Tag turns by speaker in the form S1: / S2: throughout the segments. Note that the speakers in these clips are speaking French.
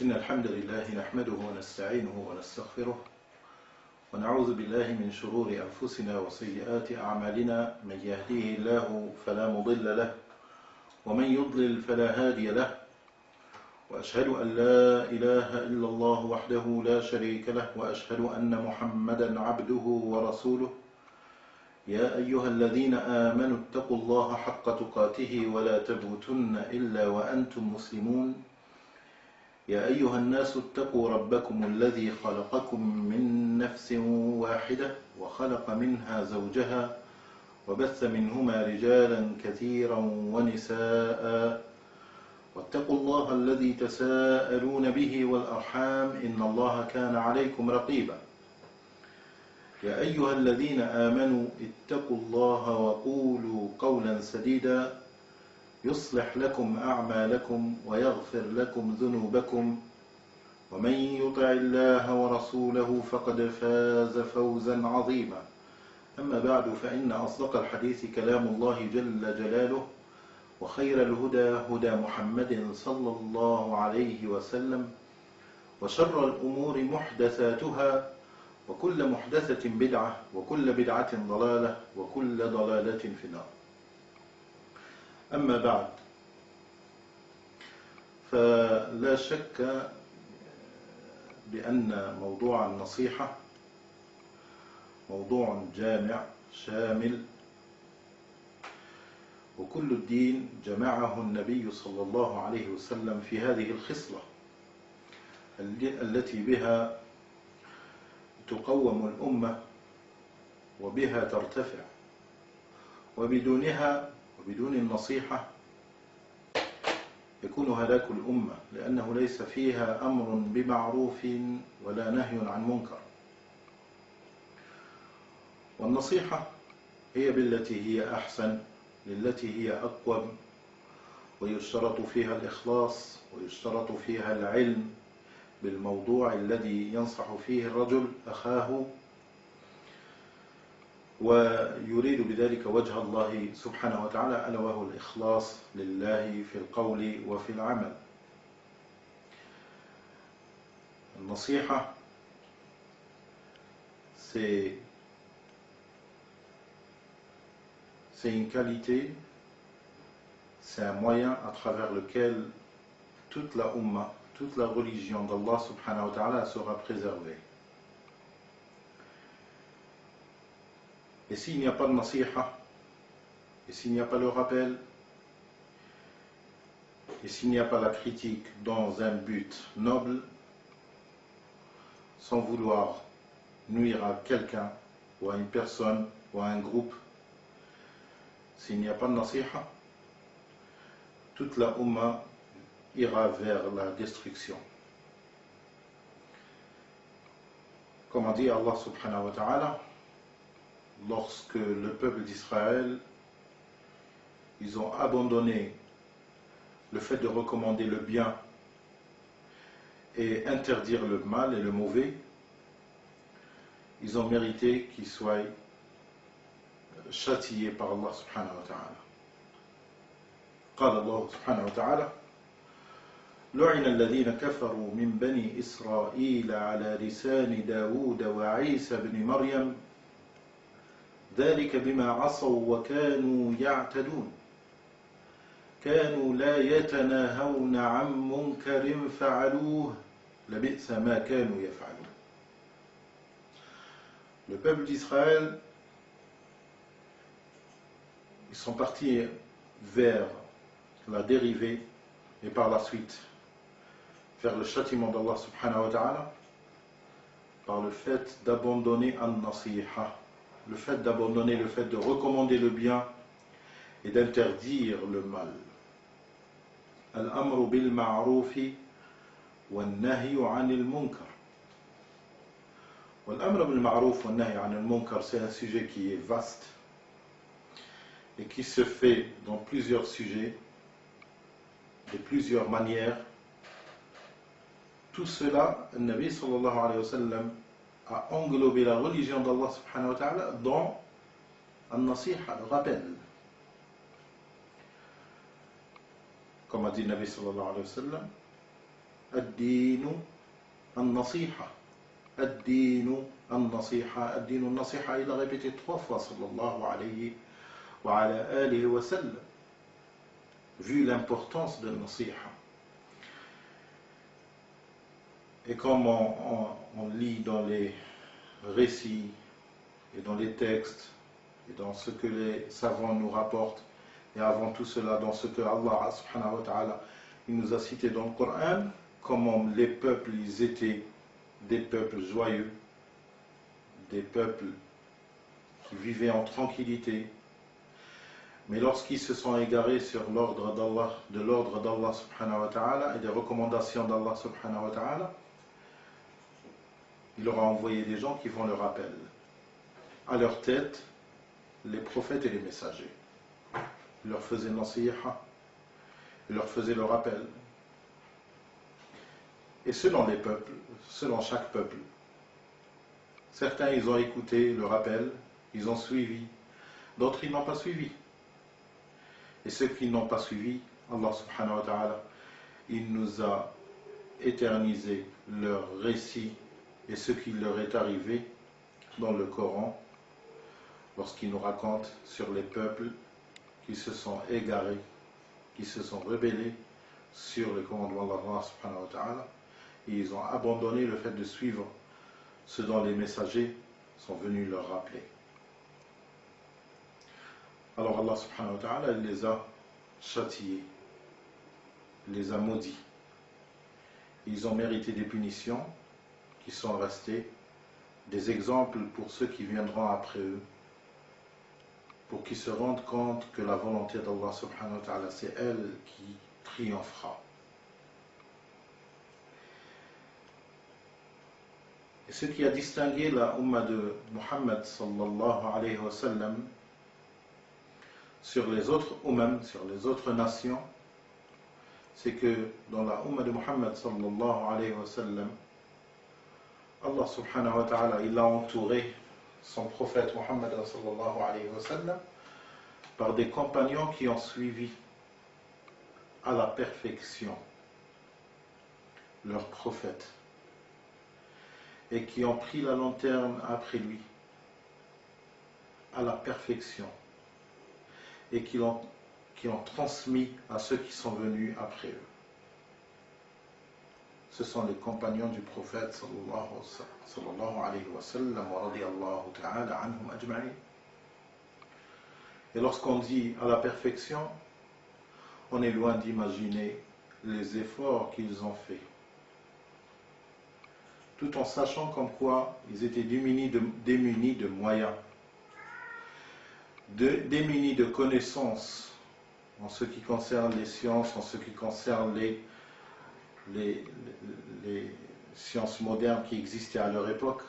S1: إن الحمد لله نحمده ونستعينه ونستغفره ونعوذ بالله من شرور أنفسنا وسيئات أعمالنا. من يهديه الله فلا مضل له ومن يضلل فلا هادي له، وأشهد أن لا إله إلا الله وحده لا شريك له، وأشهد أن محمدا عبده ورسوله. يا أيها الذين آمنوا اتقوا الله حق تقاته ولا تموتن إلا وأنتم مسلمون. يا أيها الناس اتقوا ربكم الذي خلقكم من نفس واحدة وخلق منها زوجها وبث منهما رجالا كثيرا ونساء، واتقوا الله الذي تساءلون به والأرحام إن الله كان عليكم رقيبا. يا أيها الذين آمنوا اتقوا الله وقولوا قولا سديدا يصلح لكم أعمالكم ويغفر لكم ذنوبكم، ومن يطع الله ورسوله فقد فاز فوزا عظيما. أما بعد، فإن أصدق الحديث كلام الله جل جلاله، وخير الهدى هدى محمد صلى الله عليه وسلم، وشر الأمور محدثاتها، وكل محدثة بدعة، وكل بدعة ضلالة، وكل ضلالة في النار. أما بعد، فلا شك بأن موضوع النصيحة موضوع جامع شامل، وكل الدين جمعه النبي صلى الله عليه وسلم في هذه الخصلة التي بها تقوم الأمة وبها ترتفع، وبدونها وبدون النصيحة يكون هلاك الأمة، لأنه ليس فيها أمر بمعروف ولا نهي عن منكر. والنصيحة هي بالتي هي أحسن، للتي هي أقوم، ويشترط فيها الإخلاص، ويشترط فيها العلم بالموضوع الذي ينصح فيه الرجل أخاه، ويريد بذلك وجه الله سبحانه وتعالى، ألا وهو الإخلاص لله في القول وفي العمل. النصيحة c'est une qualité, c'est un moyen à travers lequel toute la Ummah, toute la religion d'Allah subhanahu wa ta'ala sera préservée. Et s'il n'y a pas de nasiha, et s'il n'y a pas le rappel, et s'il n'y a pas la critique dans un but noble, sans vouloir nuire à quelqu'un, ou à une personne, ou à un groupe, s'il n'y a pas de nasiha, toute la Ummah ira vers la destruction. Comme a dit Allah subhanahu wa ta'ala, lorsque le peuple d'Israël, ils ont abandonné le fait de recommander le bien et interdire le mal et le mauvais, ils ont mérité qu'ils soient châtiés par Allah subhanahu wa ta'ala. قال الله سبحانه وتعالى: لعن الذين كفروا من بني إسرائيل على لسان داود وعيسى بن مريم ذلك بما عصوا وكانوا يعتدون كانوا لا يتناهون عن منكر فعلوه لبئس ما كانوا يفعلون. Le peuple d'Israël, ils sont partis vers la dérivée et par la suite vers le châtiment d'Allah subhanahu wa ta'ala par le fait d'abandonner an-nasiha, le fait d'abandonner, le fait de recommander le bien et d'interdire le mal. Al-amru bil ma'roufi wal-nahyu 'anil munkar. Wal-amru bil ma'rouf wal-nahyu 'anil munkar, c'est un sujet qui est vaste et qui se fait dans plusieurs sujets, de plusieurs manières. Tout cela, le Nabi sallallahu alayhi wa sallam a englobé la religion d'Allah subhanahu wa ta'ala dans al-nasiha, le rappel. Comme a dit le Nabi sallallahu alayhi wa sallam, الدين النصيحة الدين النصيحة الدين النصيحة. Il a répété 3 fois sallallahu alayhi wa ala alihi wa sallam, vu l'importance de nasiha. Et comme on lit dans les récits et dans les textes et dans ce que les savants nous rapportent, et avant tout cela dans ce que Allah subhanahu wa ta'ala il nous a cité dans le Coran, comment les peuples ils étaient des peuples joyeux, des peuples qui vivaient en tranquillité, mais lorsqu'ils se sont égarés sur de l'ordre d'Allah subhanahu wa ta'ala et des recommandations d'Allah subhanahu wa ta'ala, il leur a envoyé des gens qui font le rappel. À leur tête, les prophètes et les messagers. Il leur faisait nasiha, il leur faisait le rappel. Et selon les peuples, selon chaque peuple, certains ils ont écouté le rappel, ils ont suivi, d'autres ils n'ont pas suivi. Et ceux qui n'ont pas suivi, Allah subhanahu wa ta'ala, il nous a éternisé leur récit et ce qui leur est arrivé dans le Coran, lorsqu'il nous raconte sur les peuples qui se sont égarés, qui se sont rebellés sur le commandement d'Allah subhanahu wa ta'ala, et ils ont abandonné le fait de suivre ce dont les messagers sont venus leur rappeler. Alors Allah subhanahu wa ta'ala il les a châtiés, les a maudits. Ils ont mérité des punitions qui sont restées des exemples pour ceux qui viendront après eux, pour qu'ils se rendent compte que la volonté d'Allah subhanahu wa ta'ala c'est elle qui triomphera. Et ce qui a distingué la Ummah de Muhammad sallallahu alayhi wa sallam sur les autres Ummahs, sur les autres nations, c'est que dans la Ummah de Muhammad sallallahu alayhi wa sallam, Allah subhanahu wa ta'ala il a entouré son prophète Muhammad sallallahu alayhi wa sallam par des compagnons qui ont suivi à la perfection leur prophète et qui ont pris la lanterne après lui à la perfection et qui l'ont transmis à ceux qui sont venus après eux. Ce sont les compagnons du prophète sallallahu alayhi wa sallam wa radiyallahu ta'ala anhum ajma'in. Et lorsqu'on dit à la perfection, on est loin d'imaginer les efforts qu'ils ont faits, tout en sachant comme quoi ils étaient démunis de moyens, démunis de connaissances en ce qui concerne les sciences, en ce qui concerne les sciences modernes qui existaient à leur époque.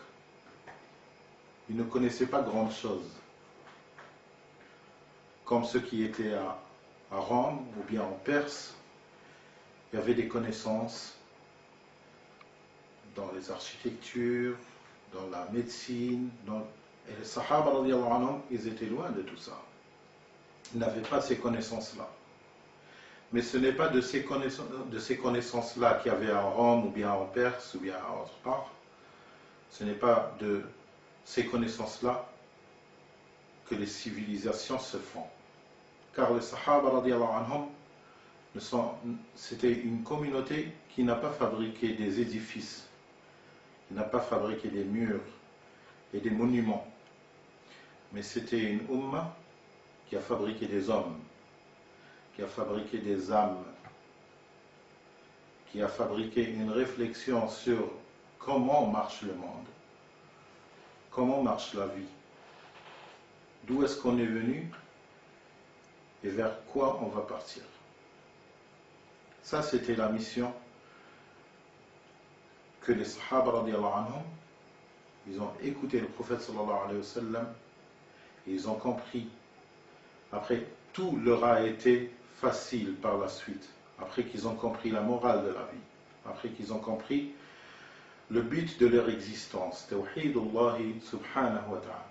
S1: Ils ne connaissaient pas grande chose, comme ceux qui étaient à Rome ou bien en Perse. Il y avait des connaissances dans les architectures, dans la médecine, et les Sahaba radiyallahu anhum, ils étaient loin de tout ça. Ils n'avaient pas ces connaissances-là. Mais ce n'est pas de ces connaissances-là qu'il y avait à Rome ou bien en Perse ou bien à autre part. Ce n'est pas de ces connaissances-là que les civilisations se font. Car les Sahaba radiyallahu anhum, c'était une communauté qui n'a pas fabriqué des édifices, qui n'a pas fabriqué des murs et des monuments. Mais c'était une Ummah qui a fabriqué des hommes, qui a fabriqué des âmes, qui a fabriqué une réflexion sur comment marche le monde, comment marche la vie, d'où est-ce qu'on est venu et vers quoi on va partir. Ça, c'était la mission que les Sahaba radiyallahu anhum, ils ont écouté le prophète sallallahu alayhi wa sallam et ils ont compris. Après, tout leur a été facile par la suite, après qu'ils ont compris la morale de la vie, après qu'ils ont compris le but de leur existence, tawhidullahi subhanahu wa ta'ala,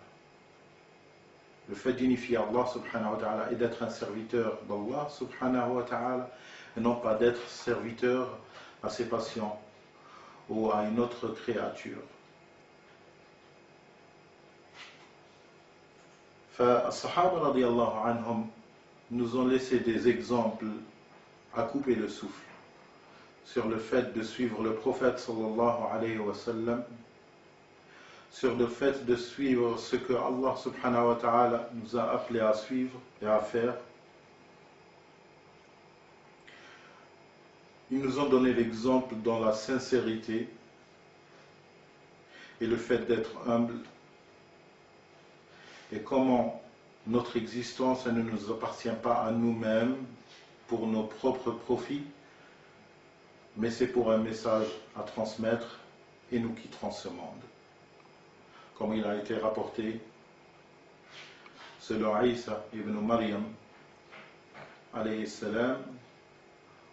S1: le fait d'unifier Allah subhanahu wa ta'ala et d'être un serviteur d'Allah subhanahu wa ta'ala, et non pas d'être serviteur à ses patients ou à une autre créature. Sahaba radiallahu anhum nous ont laissé des exemples à couper le souffle sur le fait de suivre le prophète sallallahu alayhi wa sallam, sur le fait de suivre ce que Allah subhanahu wa ta'ala nous a appelé à suivre et à faire. Ils nous ont donné l'exemple dans la sincérité et le fait d'être humble, et comment notre existence elle ne nous appartient pas à nous-mêmes pour nos propres profits, mais c'est pour un message à transmettre, et nous quitterons ce monde. Comme il a été rapporté selon Isa ibn Maryam alayhi salam,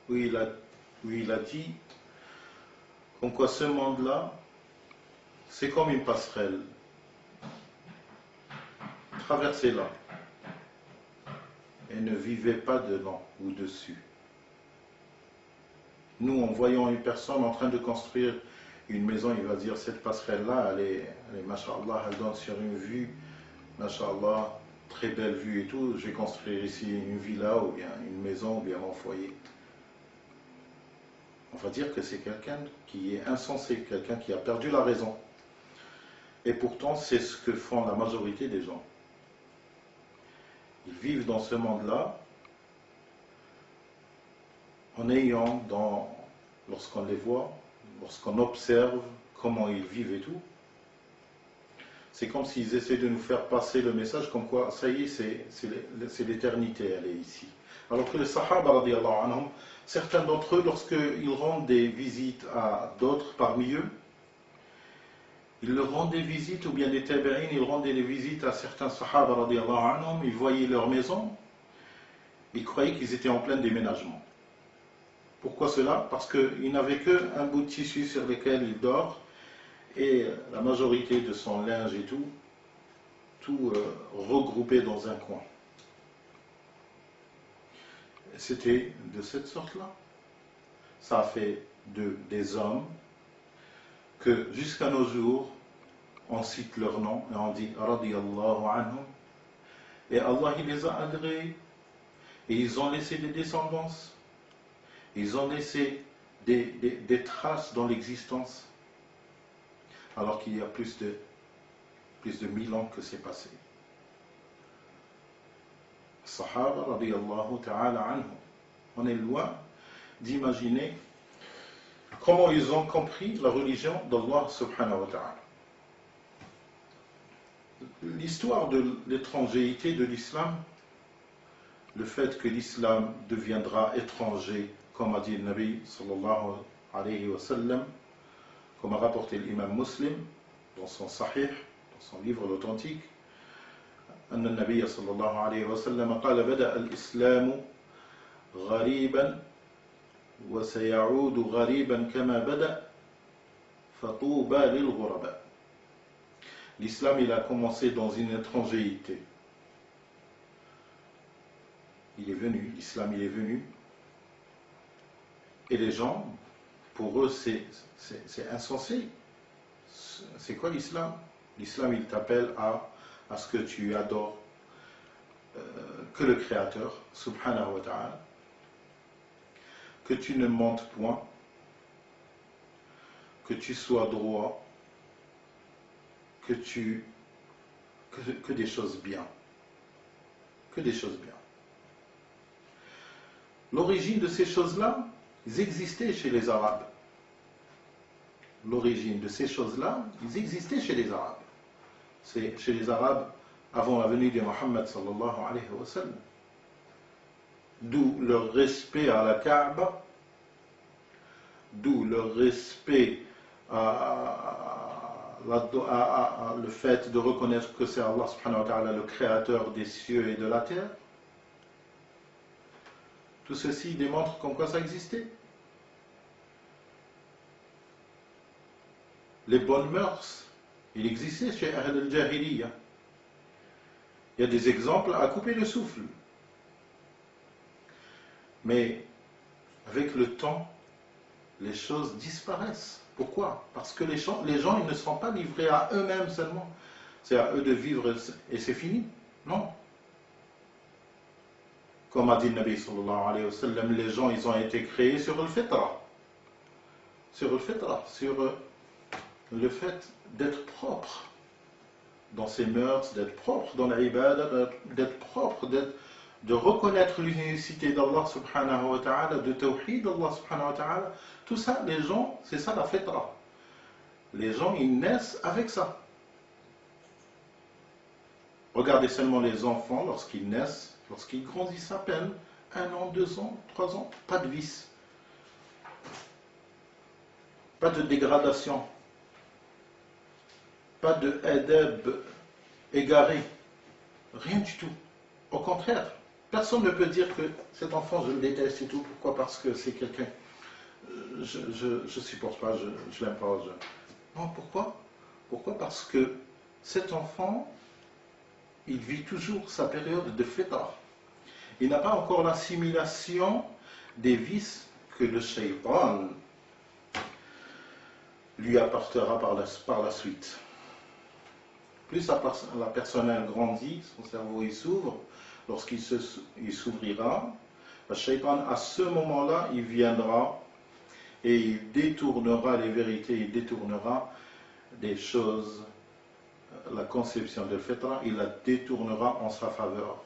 S1: où il a dit comme quoi ce monde-là, c'est comme une passerelle. Traversez-la et ne vivez pas dedans ou dessus. Nous, en voyant une personne en train de construire une maison, il va dire cette passerelle-là, elle est mashallah, elle donne sur une vue, mashallah, très belle vue et tout. Je vais construire ici une villa ou bien une maison ou bien mon foyer. On va dire que c'est quelqu'un qui est insensé, quelqu'un qui a perdu la raison. Et pourtant, c'est ce que font la majorité des gens. Ils vivent dans ce monde-là en ayant, lorsqu'on les voit, lorsqu'on observe comment ils vivent et tout, c'est comme s'ils essaient de nous faire passer le message comme quoi, ça y est, c'est l'éternité, elle est ici. Alors que les Sahaba, radiallahu anhum, certains d'entre eux, lorsqu'ils rendent des visites à d'autres parmi eux, ils leur rendent des visites, ou bien des tabi'in, ils rendaient des visites à certains Sahaba, radiallahu anhum, ils voyaient leur maison, ils croyaient qu'ils étaient en plein déménagement. Pourquoi cela? Parce qu'il n'avait qu'un bout de tissu sur lequel il dort, et la majorité de son linge et tout regroupé dans un coin. C'était de cette sorte-là. Ça a fait des hommes que jusqu'à nos jours, on cite leur nom et on dit radiyallahu anhum, et Allah il les a agréés, et ils ont laissé des descendances, ils ont laissé des traces dans l'existence, alors qu'il y a plus de 1000 ans que c'est passé. Sahaba radiyallahu ta'ala anhum. On est loin d'imaginer comment ils ont compris la religion d'Allah subhanahu wa ta'ala. L'histoire de l'étrangérité de l'islam, le fait que l'islam deviendra étranger, comme a dit le Nabi sallallahu alayhi wa sallam, comme a rapporté l'imam Muslim dans son Sahih, dans son livre l'authentique, أن النبي صلى الله عليه وسلم قال بدأ الإسلام غريبا وسيعود غريبا كما بدأ فطوبى للغرباء. L'islam il a commencé dans une étrangérité. Il est venu, l'islam il est venu, et les gens, pour eux c'est insensé. C'est quoi l'islam? L'islam il t'appelle à ce que tu adores que le Créateur, subhanahu wa ta'ala, que tu ne mentes point, que tu sois droit, que des choses bien, que des choses bien. L'origine de ces choses-là, ils existaient chez les Arabes. L'origine de ces choses-là, ils existaient chez les Arabes. C'est chez les Arabes avant la venue de Mohammed sallallahu alayhi wa sallam. D'où leur respect à la Kaaba, d'où leur respect le fait de reconnaître que c'est Allah subhanahu wa ta'ala le créateur des cieux et de la terre. Tout ceci démontre comme quoi ça existait. Les bonnes mœurs, il existait chez Ahl al-Jahiliya. Il y a des exemples à couper le souffle. Mais avec le temps, les choses disparaissent. Pourquoi? Parce que les gens ils ne sont pas livrés à eux-mêmes seulement. C'est à eux de vivre et c'est fini. Non. Comme a dit le Nabi sallallahu alayhi wa sallam, les gens ils ont été créés sur le fitra. Sur le fitra, sur le fait d'être propre dans ses mœurs, d'être propre dans la ibadah, d'être propre, de reconnaître l'unicité d'Allah subhanahu wa ta'ala, de tawhid d'Allah subhanahu wa ta'ala. Tout ça, les gens, c'est ça la fitra. Les gens, ils naissent avec ça. Regardez seulement les enfants lorsqu'ils naissent, lorsqu'ils grandissent à peine, 1 an, 2 ans, 3 ans, pas de vice. Pas de dégradation. Pas de adab égaré. Rien du tout. Au contraire, personne ne peut dire que cet enfant, je le déteste et tout. Pourquoi? Parce que c'est quelqu'un. Je supporte pas, je l'aime pas. Non, pourquoi? Pourquoi? Parce que cet enfant, il vit toujours sa période de fitra. Il n'a pas encore l'assimilation des vices que le shaytan lui apportera par la suite. Plus la personne elle grandit, son cerveau il s'ouvre, lorsqu'il s'ouvrira, le shaytan à ce moment-là, il viendra et il détournera les vérités, il détournera des choses, la conception de fitra, il la détournera en sa faveur.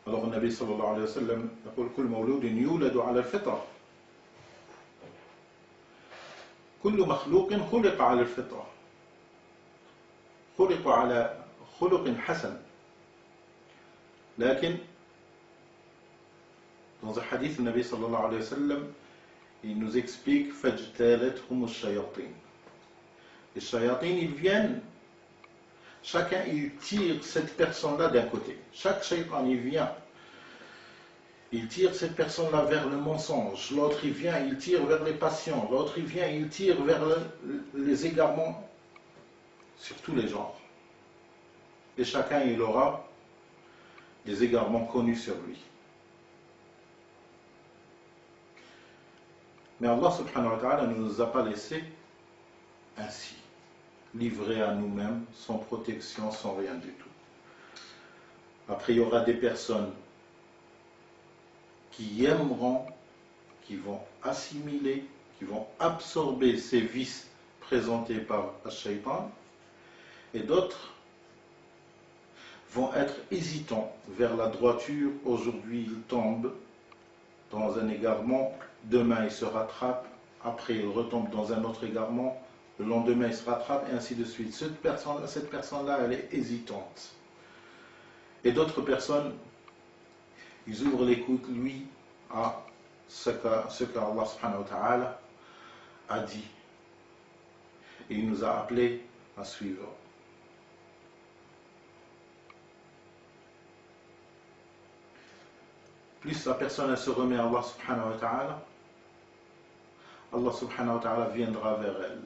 S1: Alors le Nabi sallallahu alayhi wa sallam يقول كل مولود يولد على الفطرة كل مخلوق خلق على الفطرة خلق على خلق حسن لكن dans un hadith le Nabi sallallahu alayhi wa sallam il nous explique فاجتالتهم الشياطين. Les shayatins ils viennent, chacun il tire cette personne-là d'un côté. Chaque shaytan il vient, il tire cette personne-là vers le mensonge, l'autre il vient, il tire vers les passions, l'autre il vient, il tire vers les égarements sur tous les genres. Et chacun il aura des égarements connus sur lui. Mais Allah subhanahu wa ta'ala ne nous a pas laissé ainsi, livrés à nous-mêmes, sans protection, sans rien du tout. Après, il y aura des personnes qui aimeront, qui vont assimiler, qui vont absorber ces vices présentés par le shaytan, et d'autres vont être hésitants vers la droiture. Aujourd'hui, ils tombent dans un égarement, demain ils se rattrapent, après ils retombent dans un autre égarement, le lendemain ils se rattrapent, et ainsi de suite. Cette personne-là, elle est hésitante. Et d'autres personnes, ils ouvrent l'écoute, lui, à ce qu'Allah subhanahu wa ta'ala a dit. Et il nous a appelés à suivre. Plus la personne elle se remet à Allah subhanahu wa ta'ala, Allah subhanahu wa ta'ala viendra vers elle.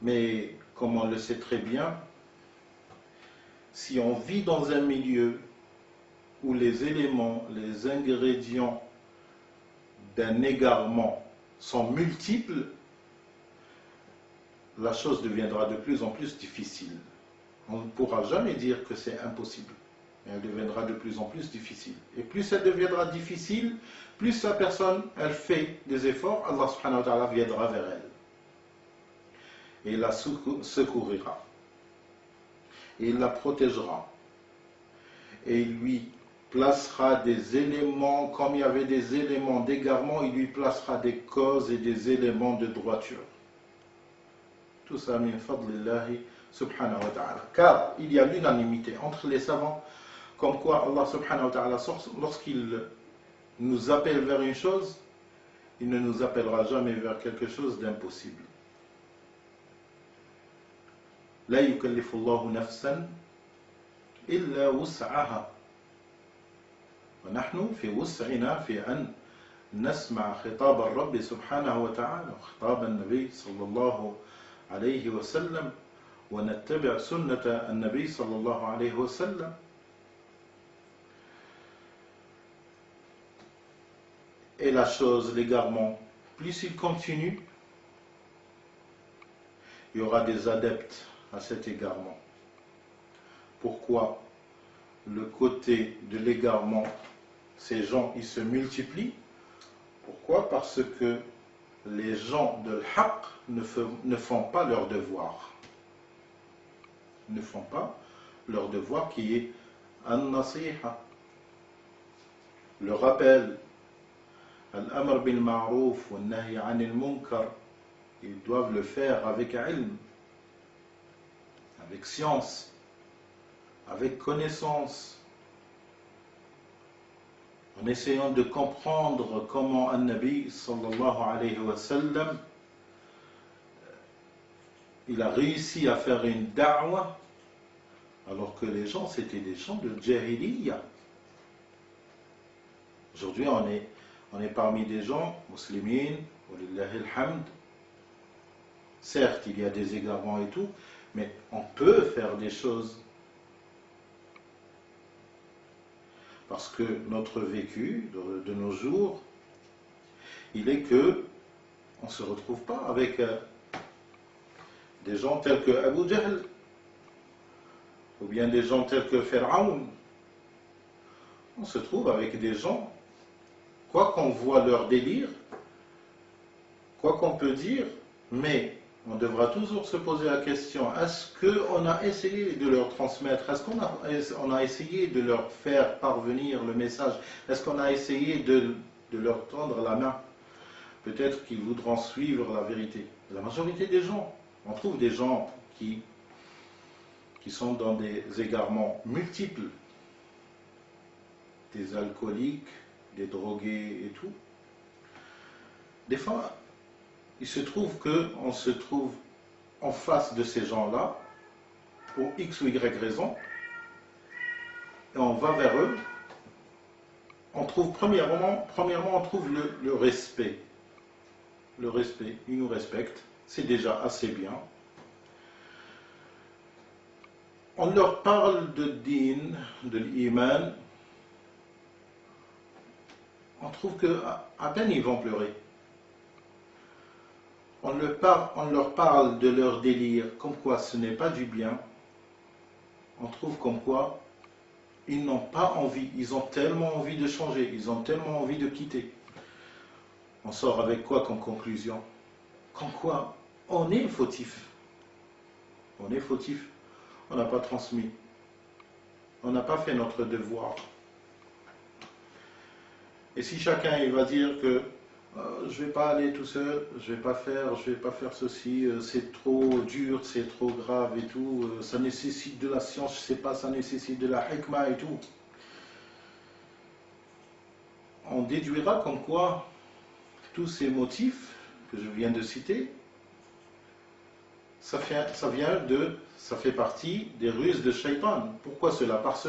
S1: Mais comme on le sait très bien, si on vit dans un milieu où les éléments, les ingrédients d'un égarement sont multiples, la chose deviendra de plus en plus difficile. On ne pourra jamais dire que c'est impossible. Elle deviendra de plus en plus difficile. Et plus elle deviendra difficile, plus la personne, elle fait des efforts, Allah subhanahu wa ta'ala viendra vers elle. Et il la secourira. Et il la protégera. Et il lui placera des éléments, comme il y avait des éléments d'égarement, il lui placera des causes et des éléments de droiture. Tout ça, min fadlillahi subhanahu wa ta'ala. Car il y a l'unanimité entre les savants, comme quoi Allah subhanahu wa ta'ala, lorsqu'il nous appelle vers une chose, il ne nous appellera jamais vers quelque chose d'impossible. La yukallifu Allahu nafsan illa wus'aha. ونحن في وسعنا في أن نسمع خطاب الرب سبحانه وتعالى وخطاب النبي صلى الله عليه وسلم ونتبع سنة النبي صلى الله عليه وسلم. est la chose, l'égarement, plus il continue, il y aura des adeptes à cet égarement. Pourquoi? Le côté de l'égarement, ces gens, ils se multiplient. Pourquoi? Parce que les gens de l'haq ne font pas leur devoir. Ne font pas leur devoir qui est an-nasiha, le rappel, al-amr bil ma'rouf wa nahy anil munkar. Ils doivent le faire avec ilm, avec science, avec connaissance, en essayant de comprendre comment un Nabi sallallahu alayhi wa sallam il a réussi à faire une da'wah alors que les gens c'était des gens de jahiliya. Aujourd'hui on est parmi des gens muslimines, walillahi alhamd. Certes il y a des égarements et tout, mais on peut faire des choses. Parce que notre vécu de nos jours, il est que on ne se retrouve pas avec des gens tels que Abu Jahl, ou bien des gens tels que Pharaon. On se trouve avec des gens, quoi qu'on voit leur délire, quoi qu'on peut dire, mais on devra toujours se poser la question, est-ce qu'on a essayé de leur transmettre, est-ce qu'on a essayé de leur faire parvenir le message, est-ce qu'on a essayé de leur tendre la main? Peut-être qu'ils voudront suivre la vérité. La majorité des gens, on trouve des gens qui sont dans des égarements multiples, des alcooliques, des drogués et tout. Des fois, il se trouve qu'on se trouve en face de ces gens-là, pour X ou Y raison, et on va vers eux. On trouve premièrement on trouve le respect. Le respect, ils nous respectent, c'est déjà assez bien. On leur parle de din, de l'iman, on trouve qu'à peine ils vont pleurer. On leur parle de leur délire, comme quoi ce n'est pas du bien. On trouve comme quoi ils n'ont pas envie, ils ont tellement envie de changer, ils ont tellement envie de quitter. On sort avec quoi comme conclusion? Comme quoi on est fautif. On est fautif, on n'a pas transmis. On n'a pas fait notre devoir. Et si chacun il va dire que je ne vais pas aller tout seul, je ne vais pas faire ceci, c'est trop dur, c'est trop grave et tout, ça nécessite de la science, je ne sais pas, ça nécessite de la hikmah et tout. On déduira comme quoi tous ces motifs que je viens de citer, ça fait partie des ruses de Shaitan. Pourquoi cela? Parce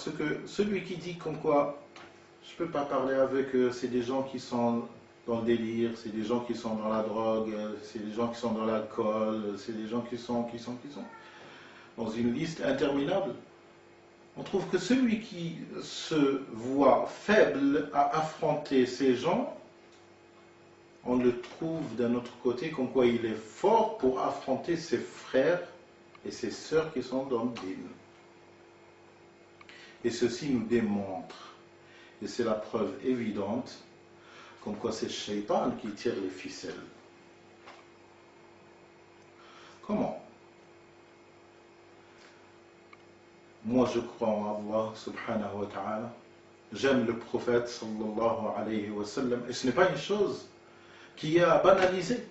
S1: que celui qui dit comme quoi je ne peux pas parler avec eux, c'est des gens qui sont dans le délire, c'est des gens qui sont dans la drogue, c'est des gens qui sont dans l'alcool, c'est des gens qui sont dans une liste interminable. On trouve que celui qui se voit faible à affronter ces gens, on le trouve d'un autre côté comme quoi il est fort pour affronter ses frères et ses sœurs qui sont dans le din. Et ceci nous démontre, et c'est la preuve évidente, comme quoi c'est Shaitan qui tire les ficelles. Comment? Moi je crois en Allah subhanahu wa ta'ala, j'aime le prophète sallallahu alayhi wa sallam, et ce n'est pas une chose qui est à banaliser.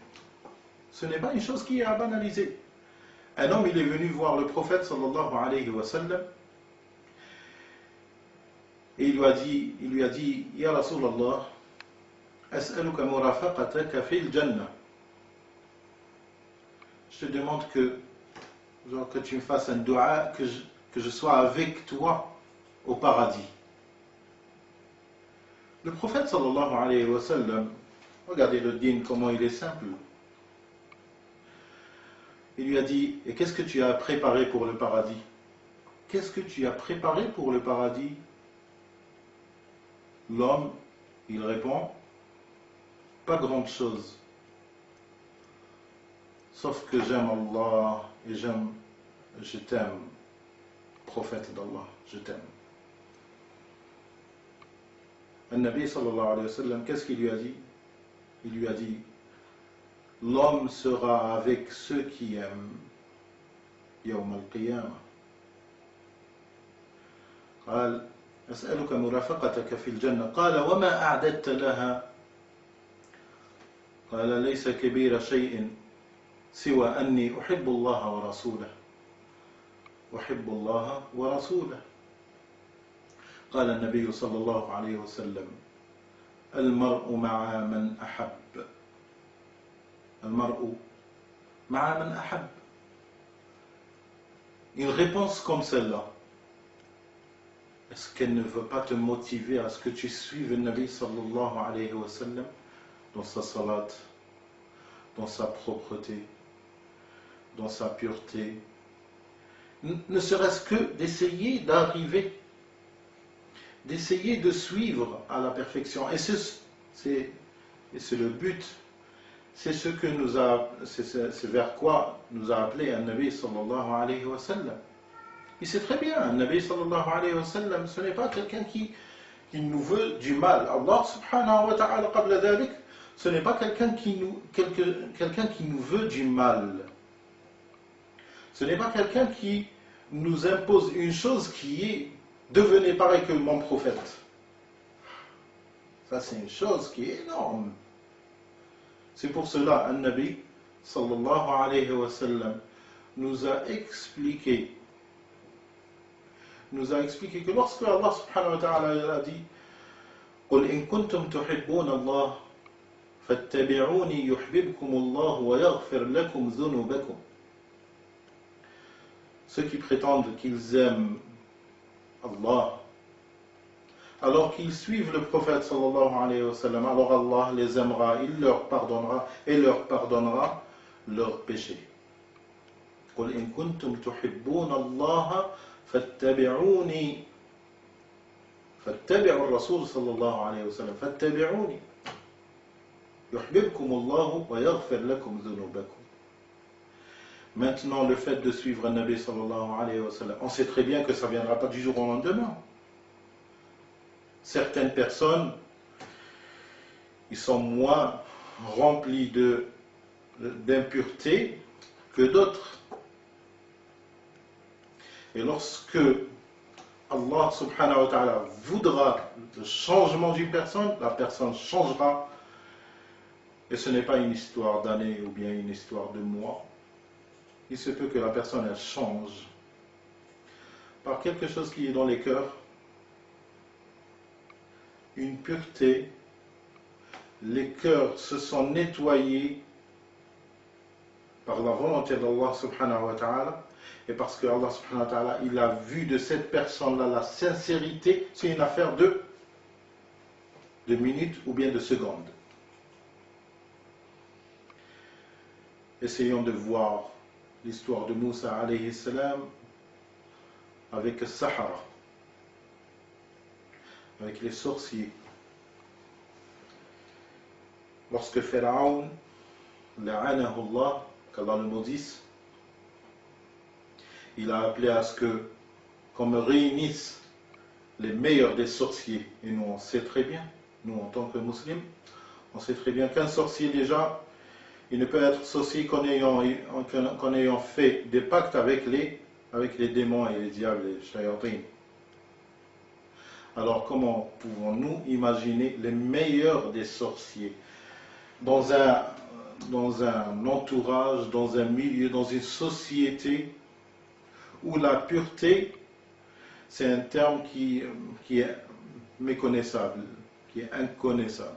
S1: Ce n'est pas une chose qui est à banaliser. Un homme il est venu voir le prophète sallallahu alayhi wa sallam, et il lui a dit, Ya Rasulallah, as'aluka murafaqataka fil jannah. Je te demande que tu me fasses un dua, que je sois avec toi au paradis. Le prophète sallallahu alayhi wa sallam, regardez le din, comment il est simple. Il lui a dit, et qu'est-ce que tu as préparé pour le paradis? Qu'est-ce que tu as préparé pour le paradis? L'homme, Il répond, pas grande chose, sauf que j'aime Allah et je t'aime, prophète d'Allah, je t'aime. Al-Nabi sallallahu alayhi wa sallam, qu'est-ce qu'il lui a dit? Il lui a dit, l'homme sera avec ceux qui aiment يوم القيامة. قال أسألك مرافقتك في الجنة. قال وما أعددت لها؟ قال ليس كبير شيء سوى أني أحب الله ورسوله أحب الله ورسوله. قال النبي صلى الله عليه وسلم المرء مع من أحب المرء مع من أحب. Une réponse comme celle-là, est-ce qu'elle ne veut pas te motiver à ce que tu suives le Nabi sallallahu alayhi wa sallam dans sa salat, dans sa propreté, dans sa pureté, ne serait-ce que d'essayer d'arriver, d'essayer de suivre à la perfection. Et c'est le but, c'est ce que c'est vers quoi nous a appelé un Nabi sallallahu alayhi wa sallam. Il sait très bien, un Nabi sallallahu alayhi wa sallam, ce n'est pas quelqu'un qui nous veut du mal. Allah subhanahu wa ta'ala qabla dhalik, ce n'est pas quelqu'un qui nous veut du mal. Ce n'est pas quelqu'un qui nous impose une chose qui est devenez pareil que mon prophète. Ça c'est une chose qui est énorme. C'est pour cela un Nabi sallallahu alayhi wa sallam nous a expliqué que lorsque Allah subhanahu wa ta'ala a dit قل إن كنتم تحبون الله فاتبعوني يحببكم الله ويغفر لكم ذنوبكم. Ceux qui prétendent qu'ils aiment Allah, alors qu'ils suivent le prophète sallallahu alayhi wa sallam, alors Allah les aimera, il leur pardonnera et leur pardonnera leurs péchés. قل إن كنتم تحبون الله فاتبعوني فاتبعوا الرسول صلى الله عليه وسلم فاتبعوني يحببكم الله ويغفر لكم ذنوبكم. Maintenant, le fait de suivre un Nabi sallallahu alayhi wa sallam, on sait très bien que ça ne viendra pas du jour au lendemain. Certaines personnes, ils sont moins remplis d'impureté que d'autres. Et lorsque Allah subhanahu wa ta'ala voudra le changement d'une personne, la personne changera. Et ce n'est pas une histoire d'années ou bien une histoire de mois. Il se peut que la personne elle change par quelque chose qui est dans les cœurs, une pureté. Les cœurs se sont nettoyés par la volonté d'Allah subhanahu wa ta'ala. Et parce que Allah subhanahu wa ta'ala, il a vu de cette personne-là la sincérité, c'est une affaire de minutes ou bien de secondes. Essayons de voir l'histoire de Moussa alayhi salam avec Sahara, avec les sorciers. Lorsque Pharaon, la'anahu Allah, qu'Allah le maudisse, il a appelé à ce qu'on me réunisse les meilleurs des sorciers. Et nous on sait très bien, nous en tant que musulmans, on sait très bien qu'un sorcier déjà, il ne peut être sorcier qu'en ayant fait des pactes avec les démons et les diables, les shayatin. Alors comment pouvons-nous imaginer les meilleurs des sorciers dans un entourage, dans un milieu, dans une société où la pureté, c'est un terme qui est méconnaissable, qui est inconnaissable.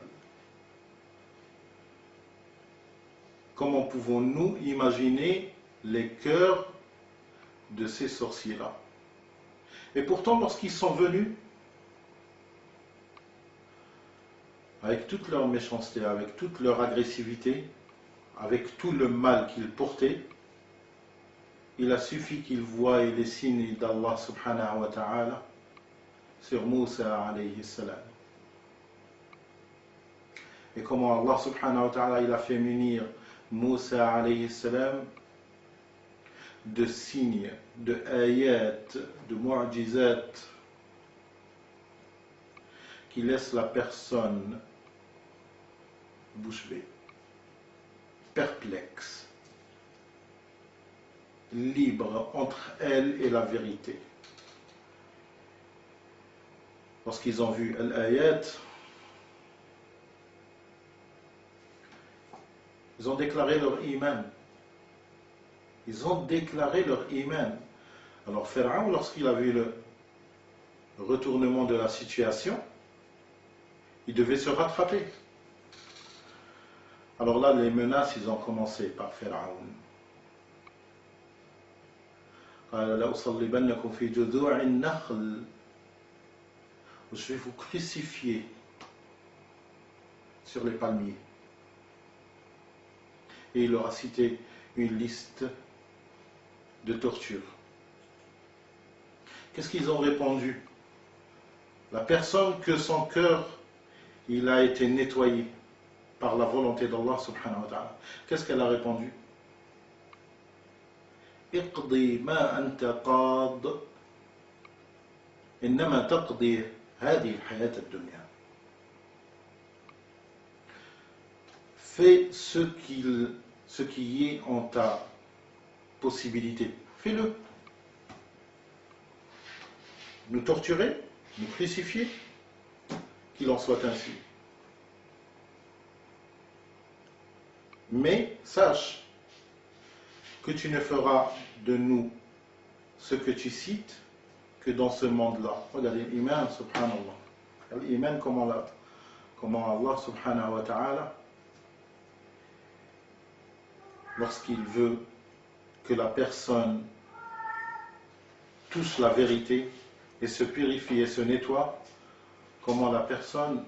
S1: Comment pouvons-nous imaginer les cœurs de ces sorciers-là? Et pourtant, lorsqu'ils sont venus, avec toute leur méchanceté, avec toute leur agressivité, avec tout le mal qu'ils portaient, il a suffi qu'ils voient les signes d'Allah subhanahu wa ta'ala sur Moussa alayhi salam. et comment Allah subhanahu wa ta'ala il a fait munir Moussa alayhi salam de signes, de ayat, de mu'jizat qui laissent la personne bouche bée, perplexe, libre entre elle et la vérité. Lorsqu'ils ont vu al-ayat, ils ont déclaré leur iman. Ils ont déclaré leur iman. Alors Pharaon, lorsqu'il a vu le retournement de la situation, il devait se rattraper. Alors là, les menaces, ils ont commencé par Pharaon. Je vais vous crucifier sur les palmiers. Et il leur a cité une liste de tortures. Qu'est-ce qu'ils ont répondu? La personne que son cœur il a été nettoyé par la volonté d'Allah subhanahu wa ta'ala. Qu'est-ce qu'elle a répondu? Iqdi ma anta qad innama taqdi hadi al-hayat ad-dunya. Fais ce qui est en ta possibilité. Fais-le. Nous torturer, nous crucifier, qu'il en soit ainsi. Mais sache que tu ne feras de nous ce que tu cites que dans ce monde-là. Regardez l'iman, subhanallah. L'iman, comment Allah subhanahu wa ta'ala, lorsqu'il veut que la personne touche la vérité et se purifie et se nettoie, comment la personne,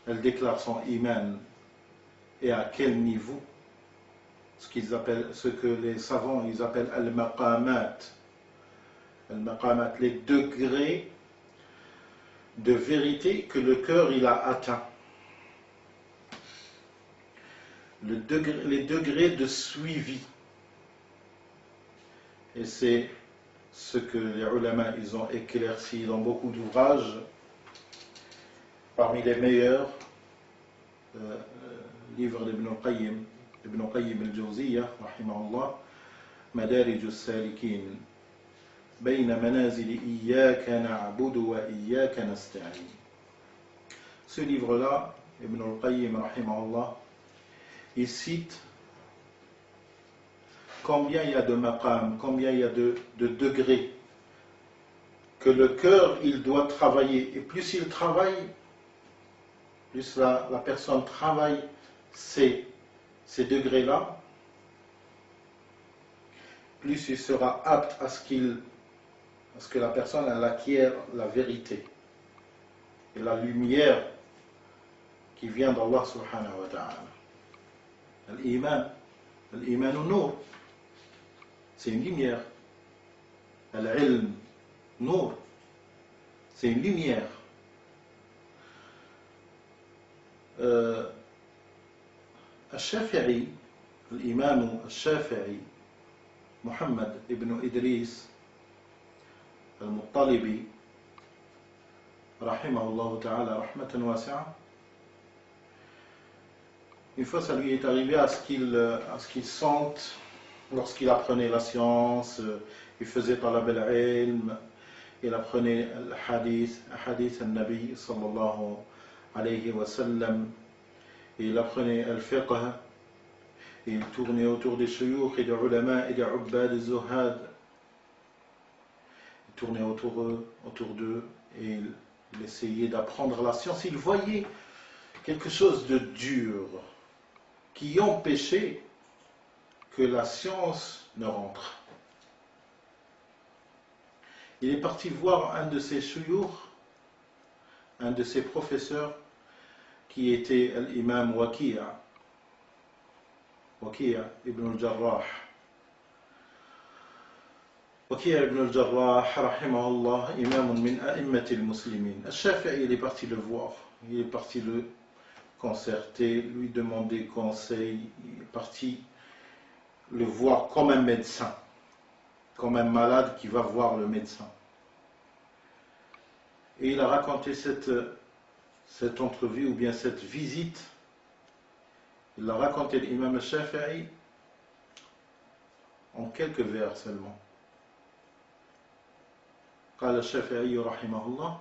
S1: elle déclare son iman et à quel niveau, ce que les savants ils appellent al-maqamat, les degrés de vérité que le cœur il a atteint, les degrés de suivi. Et c'est ce que les ulama ils ont éclairci dans beaucoup d'ouvrages. Parmi les meilleurs livres d'Ibn Qayyim al-Jawziyya, rahimahullah, Madarij al-Salikin, Bayna manazil Iyyaka na'budu wa Iyyaka nasta'in. Ce livre-là, Ibn al-Qayyim, rahimahullah, il cite combien il y a de maqam, combien il y a de degrés que le cœur il doit travailler. Et plus il travaille, plus la personne travaille ces degrés-là, plus il sera apte à ce que la personne elle acquiert la vérité et la lumière qui vient d'Allah subhanahu wa ta'ala. Al-iman nur, c'est une lumière. Al-ilm nur, c'est une lumière. الشافعي الإمام الشافعي محمد ابن إدريس المطلبي رحمه الله تعالى رحمة واسعة. Une fois ça lui est arrivé à ce qu'il sente lorsqu'il apprenait la science, il faisait talab al-ilm, il apprenait le hadith al-Nabi sallallahu alayhi wa sallam, et il apprenait al-fiqh, et il tournait autour des shuyukh et des ulama et des ubbad, des zuhad. Il tournait autour d'eux et il essayait d'apprendre la science. Il voyait quelque chose de dur qui empêchait que la science ne rentre. Il est parti voir un de ses shuyukh, un de ses professeurs, qui était l'imam Waki' ibn al-Jarrah. Waki' ibn al-Jarrah, rahimahullah, imam min a'immat al-muslimin. Al-Shafi'i, il est parti le voir, il est parti concerté, lui demander conseil, il est parti le voir comme un médecin, comme un malade qui va voir le médecin. Et il a raconté cette entrevue ou bien cette visite, il a raconté l'imam al-Shafi'i en quelques vers seulement. قال الشافعي رحمه الله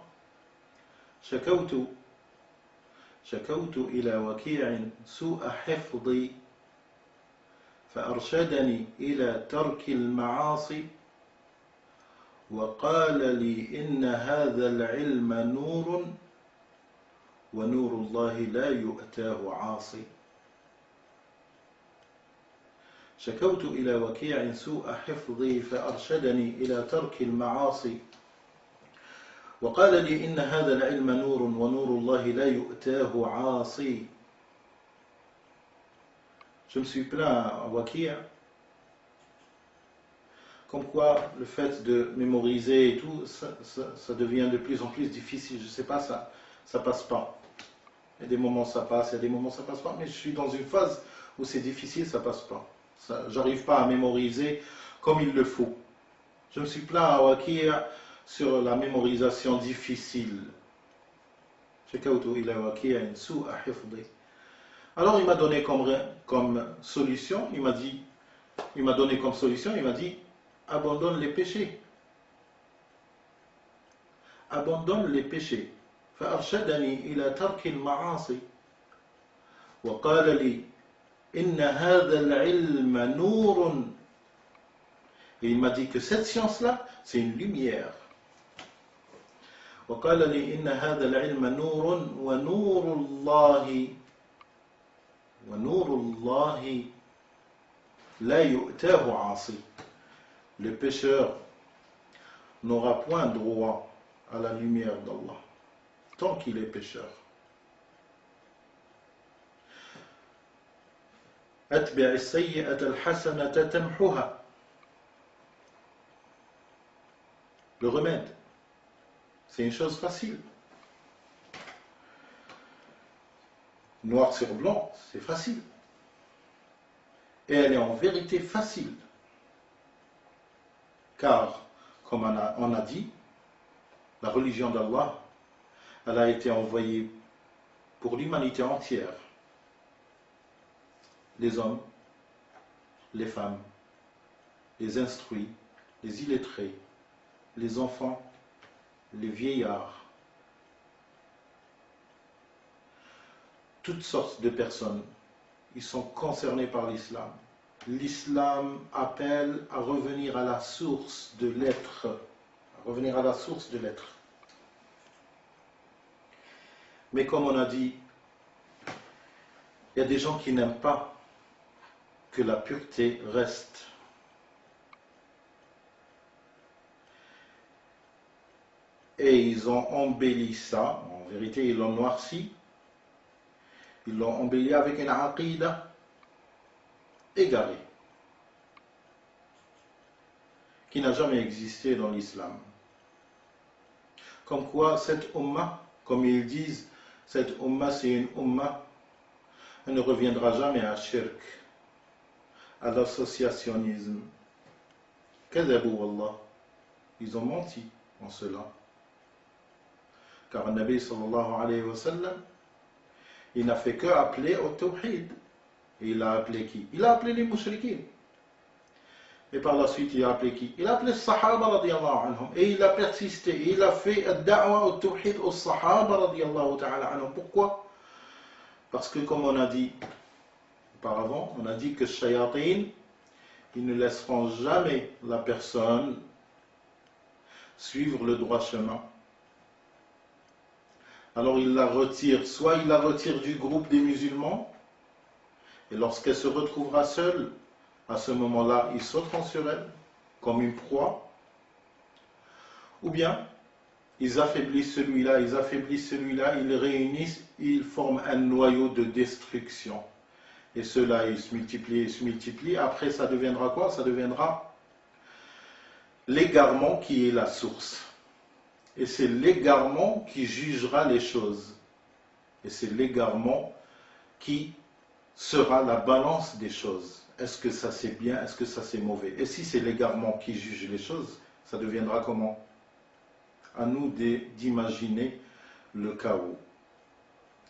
S1: شكوت إلى وكيع سوء حفظي فأرشدني إلى ترك المعاصي وقال لي إن هذا العلم نور ونور الله لا يؤتاه عاصي. شكوت إلى وكيع سوء حفظي فأرشدني إلى ترك المعاصي وقال لي إن هذا العلم نور ونور الله لا يؤتاه عاصي. Je me suis plaint à Waki', comme quoi le fait de mémoriser et tout, ça devient de plus en plus difficile. Je ne sais pas, ça passe pas. Il y a des moments ça passe, il y a des moments ça passe pas, mais je suis dans une phase où c'est difficile, ça passe pas. J'arrive pas à mémoriser comme il le faut. Je me suis plaint à Waki' sur la mémorisation difficile. Alors il m'a donné comme solution, il m'a dit, abandonne les péchés. Abandonne les péchés. فأرشدني إلى ترك المعاصي وقال لي إن هذا العلم نور. Et il m'a dit que cette science-là, c'est une lumière. وقال لي إن هذا العلم نور ونور الله لا يؤتاه عاصي. Le pécheur n'aura point droit à la lumière d'Allah tant qu'il est pécheur. أتبع السيئة الحسنة تمحها. Le remède, c'est une chose facile. Noir sur blanc, c'est facile. Et elle est en vérité facile. Car, comme on a dit, la religion d'Allah, elle a été envoyée pour l'humanité entière. Les hommes, les femmes, les instruits, les illettrés, les enfants, les vieillards, toutes sortes de personnes, ils sont concernés par l'islam. L'islam appelle à revenir à la source de l'être, Mais comme on a dit, il y a des gens qui n'aiment pas que la pureté reste. Et ils ont embelli ça, en vérité ils l'ont noirci, ils l'ont embelli avec une aqidah égarée, qui n'a jamais existé dans l'islam. Comme quoi cette umma, comme ils disent, cette umma c'est une umma, elle ne reviendra jamais à shirk, à l'associationnisme. Kadhabu wallah, ils ont menti en cela. Car le Nabi sallallahu alayhi wa sallam, il n'a fait que appeler au tawhid. Et il a appelé qui? Il a appelé les mushrikines. Et par la suite, il a appelé qui? Il a appelé les sahaba radiyallahu anhum. Et il a persisté. Et il a fait ad-da'wa au tawhid aux sahaba radiyallahu ta'ala anhum. Pourquoi? Parce que comme on a dit auparavant, on a dit que shayatin, ils ne laisseront jamais la personne suivre le droit chemin. Alors il la retire, soit il la retire du groupe des musulmans, et lorsqu'elle se retrouvera seule, à ce moment-là, ils sauteront sur elle, comme une proie, ou bien, ils affaiblissent celui-là, ils réunissent, ils forment un noyau de destruction. Et cela, ils se multiplient, après ça deviendra quoi? Ça deviendra l'égarement qui est la source. Et c'est l'égarement qui jugera les choses. Et c'est l'égarement qui sera la balance des choses. Est-ce que ça c'est bien, est-ce que ça c'est mauvais? Et si c'est l'égarement qui juge les choses, ça deviendra comment? À nous d'imaginer le chaos.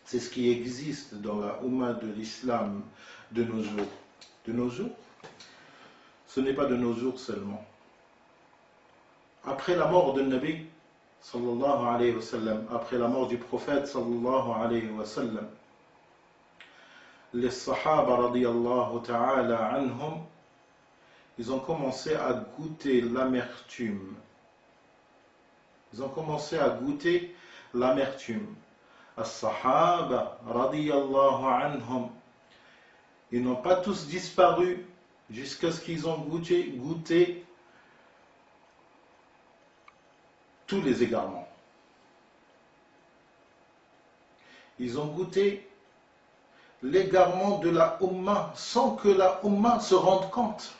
S1: C'est ce qui existe dans la Oumma de l'islam de nos jours. De nos jours, ce n'est pas de nos jours seulement. Après la mort de Nabi, sallallahu alayhi wa sallam, après la mort du prophète, sallallahu alayhi wa sallam, les Sahaba radiyallahu ta'ala anhum, ils ont commencé à goûter l'amertume. Ils ont commencé à goûter l'amertume. As-Sahaba radiyallahu anhum, ils n'ont pas tous disparu jusqu'à ce qu'ils ont goûté tous les égarements. Ils ont goûté l'égarement de la Ummah sans que la Ummah se rende compte.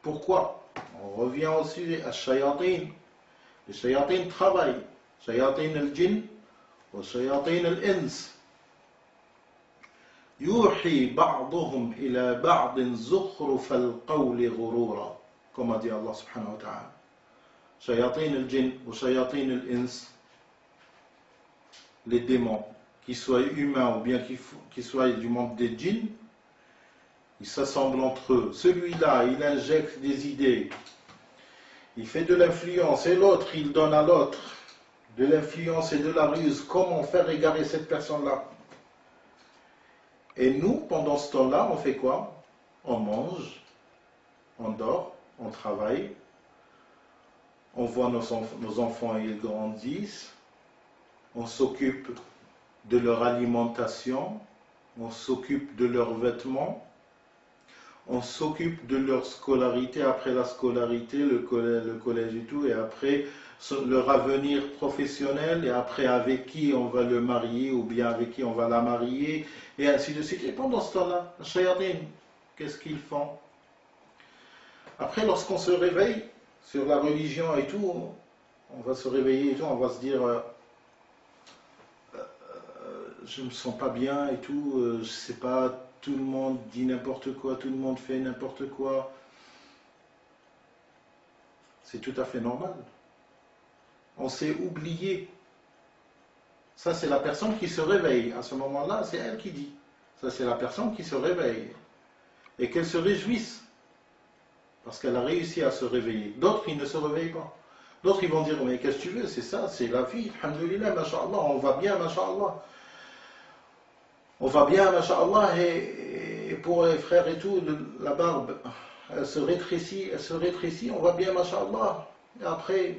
S1: Pourquoi? On revient aussi à Shayatin. Les Shayatin travaillent. Shayatin al-Jinn ou Shayatin al-Ins. Yuhi ba'duhum ila ba'din zukhruf al-qawli ghurura. Comme a dit Allah subhanahu wa ta'ala. Shayatin al-Jinn ou Shayatin al-Ins, les démons, qu'ils soient humains ou bien qu'ils soient du monde des djinns, ils s'assemblent entre eux. Celui-là, il injecte des idées, il fait de l'influence, et l'autre, il donne à l'autre de l'influence et de la ruse. Comment faire égarer cette personne-là? Et nous, pendant ce temps-là, on fait quoi? On mange, on dort, on travaille, on voit nos enfants, ils grandissent, on s'occupe de leur alimentation, on s'occupe de leurs vêtements, on s'occupe de leur scolarité, après la scolarité, le collège et tout, et après leur avenir professionnel, et après avec qui on va le marier, ou bien avec qui on va la marier, et ainsi de suite. Et pendant ce temps-là, les shayatin, qu'est-ce qu'ils font? Après, lorsqu'on se réveille sur la religion et tout, on va se réveiller et tout, on va se dire je me sens pas bien et tout, je sais pas, tout le monde dit n'importe quoi, tout le monde fait n'importe quoi. C'est tout à fait normal. On s'est oublié. Ça, c'est la personne qui se réveille. À ce moment-là, c'est elle qui dit. Ça, c'est la personne qui se réveille. Et qu'elle se réjouisse. Parce qu'elle a réussi à se réveiller. D'autres, ils ne se réveillent pas. D'autres, ils vont dire, mais qu'est-ce que tu veux? C'est ça, c'est la vie. Alhamdulillah, masha'Allah, on va bien, masha'Allah. On va bien, masha'Allah, et pour les frères et tout, la barbe, elle se rétrécit, on va bien, masha'Allah. Et après,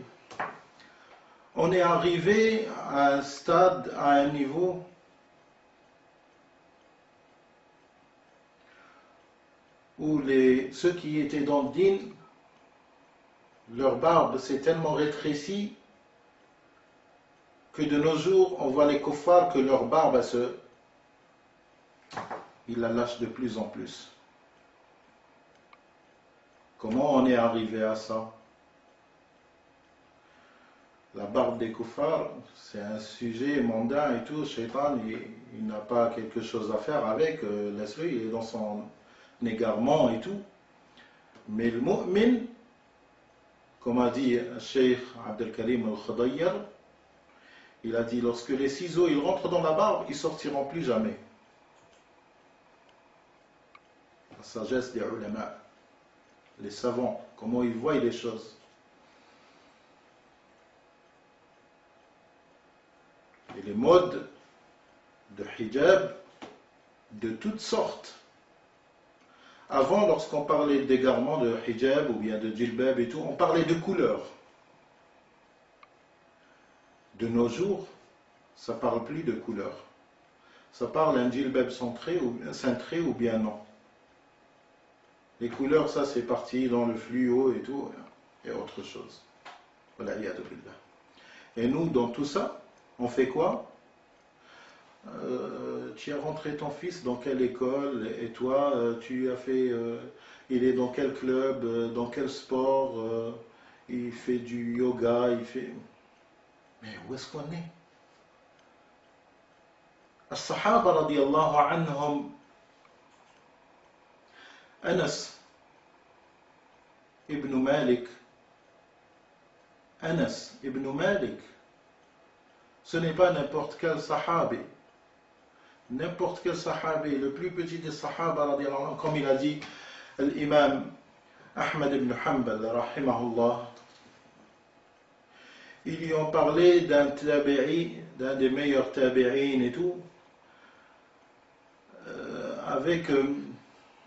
S1: on est arrivé à un stade, à un niveau où ceux qui étaient dans le din, leur barbe s'est tellement rétrécie que de nos jours, on voit les kuffars que leur barbe, ils la lâchent de plus en plus. Comment on est arrivé à ça? La barbe des kuffars, c'est un sujet mondain et tout. Shaitan, il n'a pas quelque chose à faire avec. Laisse-le, il est dans son égarement et tout. Mais le mu'min, comme a dit Cheikh Abdelkarim al-Khadayyar, il a dit, lorsque les ciseaux ils rentrent dans la barbe, ils sortiront plus jamais. La sagesse des ulama, les savants, comment ils voient les choses. Et les modes de hijab de toutes sortes. Avant, lorsqu'on parlait d'égarement de hijab ou bien de djilbab et tout, on parlait de couleurs. De nos jours, ça ne parle plus de couleurs. Ça parle d'un djilbab cintré ou bien non. Les couleurs, ça c'est parti dans le fluo et tout, et autre chose. Voilà, et nous, dans tout ça, on fait quoi? Tu as rentré ton fils dans quelle école? Et toi, tu as fait... il est dans quel club? Dans quel sport? Il fait du yoga, il fait... Mais où est-ce qu'on est? الصحابة رضي الله عنهم أنس ابن مالك Anas ibn Malik, ce n'est pas n'importe quel sahabi. N'importe quel sahabi, le plus petit des sahaba, comme il a dit l'imam Ahmad ibn Hanbal, rahimahullah, ils lui ont parlé d'un tabi'i, d'un des meilleurs tabi'in et tout, avec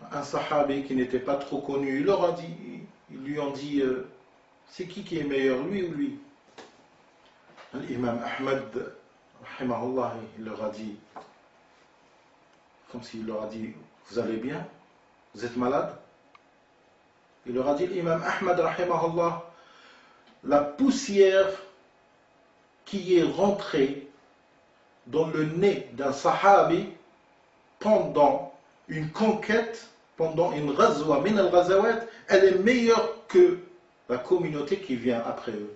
S1: un sahabi qui n'était pas trop connu. Ils lui ont dit c'est qui est meilleur, lui ou lui? L'imam Ahmad, rahimahullah, il leur a dit, comme s'il leur a dit, vous allez bien? Vous êtes malade? Il leur a dit, l'imam Ahmad, rahimahullah, la poussière qui est rentrée dans le nez d'un sahabi pendant une conquête, pendant une ghazwa, min al-ghazawat, elle est meilleure que la communauté qui vient après eux.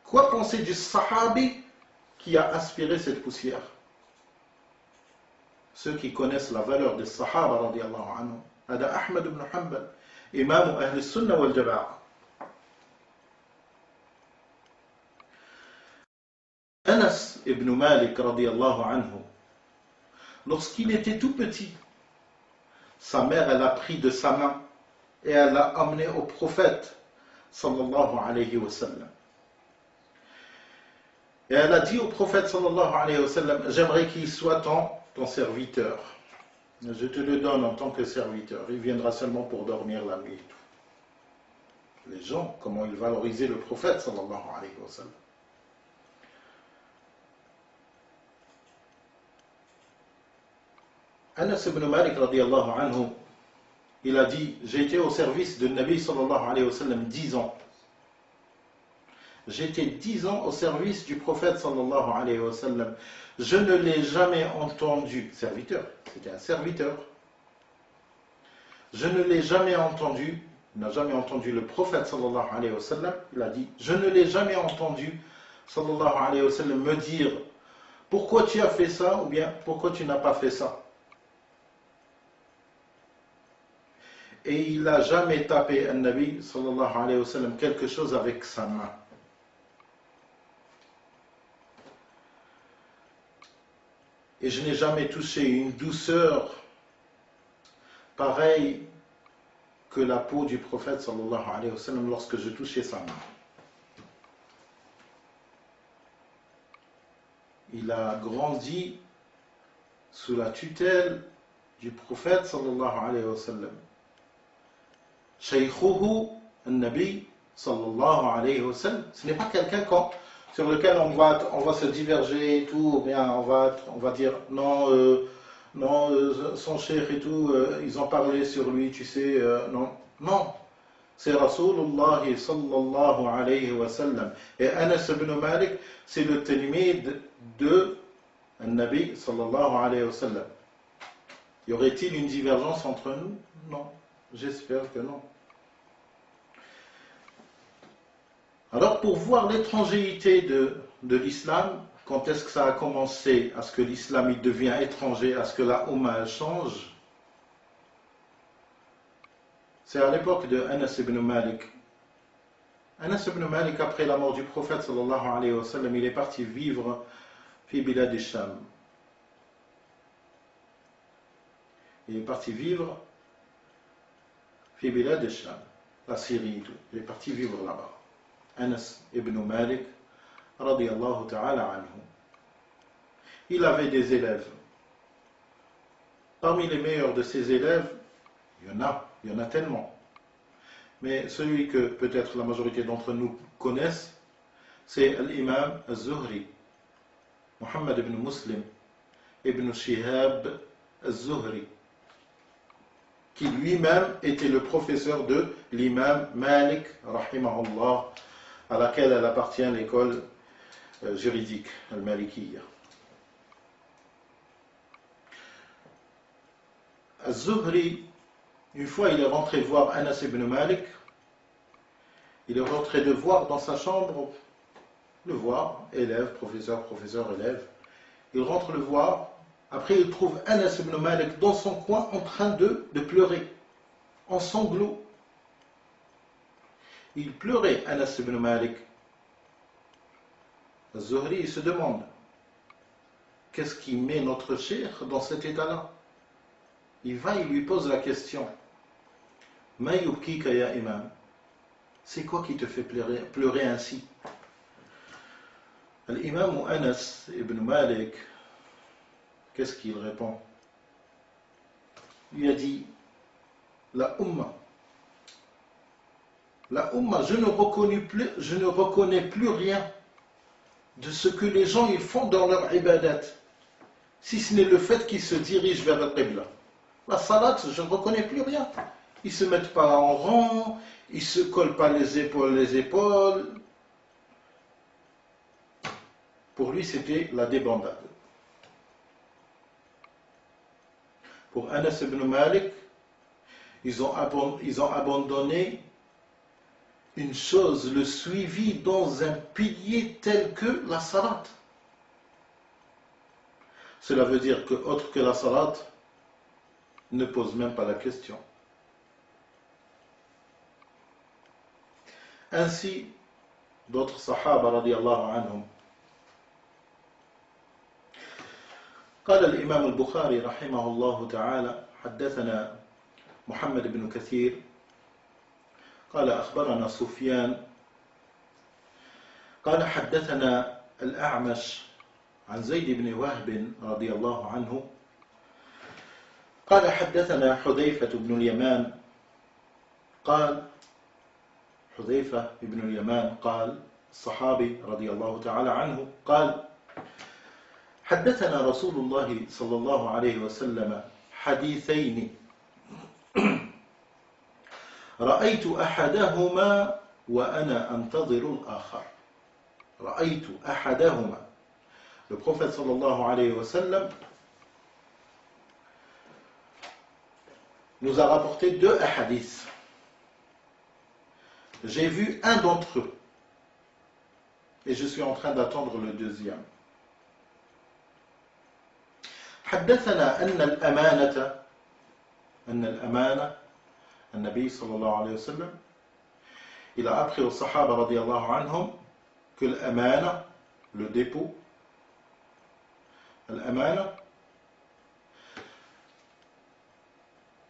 S1: Quoi penser du sahabi qui a aspiré cette poussière? Ceux qui connaissent la valeur des sahaba radiallahu anhu, Hada Ahmad ibn Hanbal, imam Ahl Sunnah wal Jama'a. Anas ibn Malik radiallahu anhu, lorsqu'il était tout petit, sa mère elle a pris de sa main et elle l'a amené au prophète sallallahu alayhi wa sallam. Et elle a dit au prophète sallallahu alayhi wa sallam, j'aimerais qu'il soit ton serviteur. Je te le donne en tant que serviteur. Il viendra seulement pour dormir la nuit. Les gens, comment ils valorisaient le prophète sallallahu alayhi wa sallam. Anas ibn Malik radiallahu anhu, il a dit, j'ai été au service de Nabi sallallahu alayhi wa sallam 10 ans. J'étais 10 ans au service du prophète sallallahu alayhi wa sallam. Je ne l'ai jamais entendu, serviteur, c'était un serviteur. Je ne l'ai jamais entendu, il n'a jamais entendu le prophète sallallahu alayhi wa sallam, il a dit, je ne l'ai jamais entendu sallallahu alayhi wa sallam me dire, pourquoi tu as fait ça ou bien pourquoi tu n'as pas fait ça. Et il n'a jamais tapé un Nabi sallallahu alayhi wa sallam quelque chose avec sa main. Et je n'ai jamais touché une douceur pareille que la peau du prophète sallallahu alayhi wa sallam lorsque je touchais sa main. Il a grandi sous la tutelle du prophète sallallahu alayhi wa sallam. Shaykhuhu al-Nabi sallallahu alayhi wa sallam. Ce n'est pas quelqu'un sur lequel on va se diverger et tout, ou bien on va dire non, son cheikh et tout, ils ont parlé sur lui, tu sais, non, c'est Rasulullah sallallahu alayhi wa sallam. Et Anas ibn Malik, c'est le tilmid de Nabi sallallahu alayhi wa sallam. Y aurait-il une divergence entre nous? Non, j'espère que non. Alors pour voir l'étrangérité de l'islam, quand est-ce que ça a commencé à ce que l'islam il devient étranger, à ce que la Ummah change, c'est à l'époque de Anas ibn Malik. Anas ibn Malik, après la mort du prophète sallallahu alayhi wa sallam, il est parti vivre fi bilad al-Sham. Il est parti vivre fi bilad al-Sham, la Syrie et tout. Il est parti vivre là-bas. Anas ibn Malik, radiyallahu ta'ala anhu. Il avait des élèves. Parmi les meilleurs de ses élèves, il y en a tellement. Mais celui que peut-être la majorité d'entre nous connaissent, c'est l'imam al-Zuhri, Muhammad ibn Muslim, ibn Shihab al-Zuhri, qui lui-même était le professeur de l'imam Malik, rahimahullah, à laquelle elle appartient l'école juridique, al-Malikiyya. Al-Zuhri, une fois il est rentré voir Anas ibn Malik, il est rentré le voir dans sa chambre, le voir, élève, professeur, élève. Il rentre le voir Après, il trouve Anas ibn Malik dans son coin en train de pleurer, en sanglots. Il pleurait, Anas ibn Malik. Az-Zuhri se demande, qu'est-ce qui met notre cheikh dans cet état-là? Il va, il lui pose la question, Ma yubkika ya imam? C'est quoi qui te fait pleurer ainsi? L'imam Anas ibn Malik, qu'est-ce qu'il répond? Il lui a dit, la Ummah, je ne reconnais plus rien de ce que les gens ils font dans leur ibadat, si ce n'est le fait qu'ils se dirigent vers le Qibla. La salat, je ne reconnais plus rien. Ils ne se mettent pas en rang, ils ne se collent pas les épaules. Pour lui, c'était la débandade. Pour Anas ibn Malik, ils ont abandonné une chose, le suivi dans un pilier tel que la salat. Cela veut dire que autre que la salat ne pose même pas la question. Ainsi, d'autres sahaba radiyallahu anhum. قال الإمام البخاري رحمه الله تعالى حدثنا محمد بن كثير قال أخبرنا سفيان قال حدثنا الأعمش عن زيد بن وهب رضي الله عنه قال حدثنا حذيفة بن اليمان قال حذيفة بن اليمان قال الصحابي رضي الله تعالى عنه قال حدثنا رسول الله صلى الله عليه وسلم حديثين رأيت أحدهما وأنا أنتظر الآخر. رأيت أحدهما. Le prophète sallallahu alayhi wa sallam nous a rapporté deux hadiths. J'ai vu un d'entre eux et je suis en train d'attendre le deuxième. حدثنا أن الأمانة النبي صلى الله عليه وسلم il a appris aux sahaba radiyallahu anhum que l'amana, le dépôt, l'amana,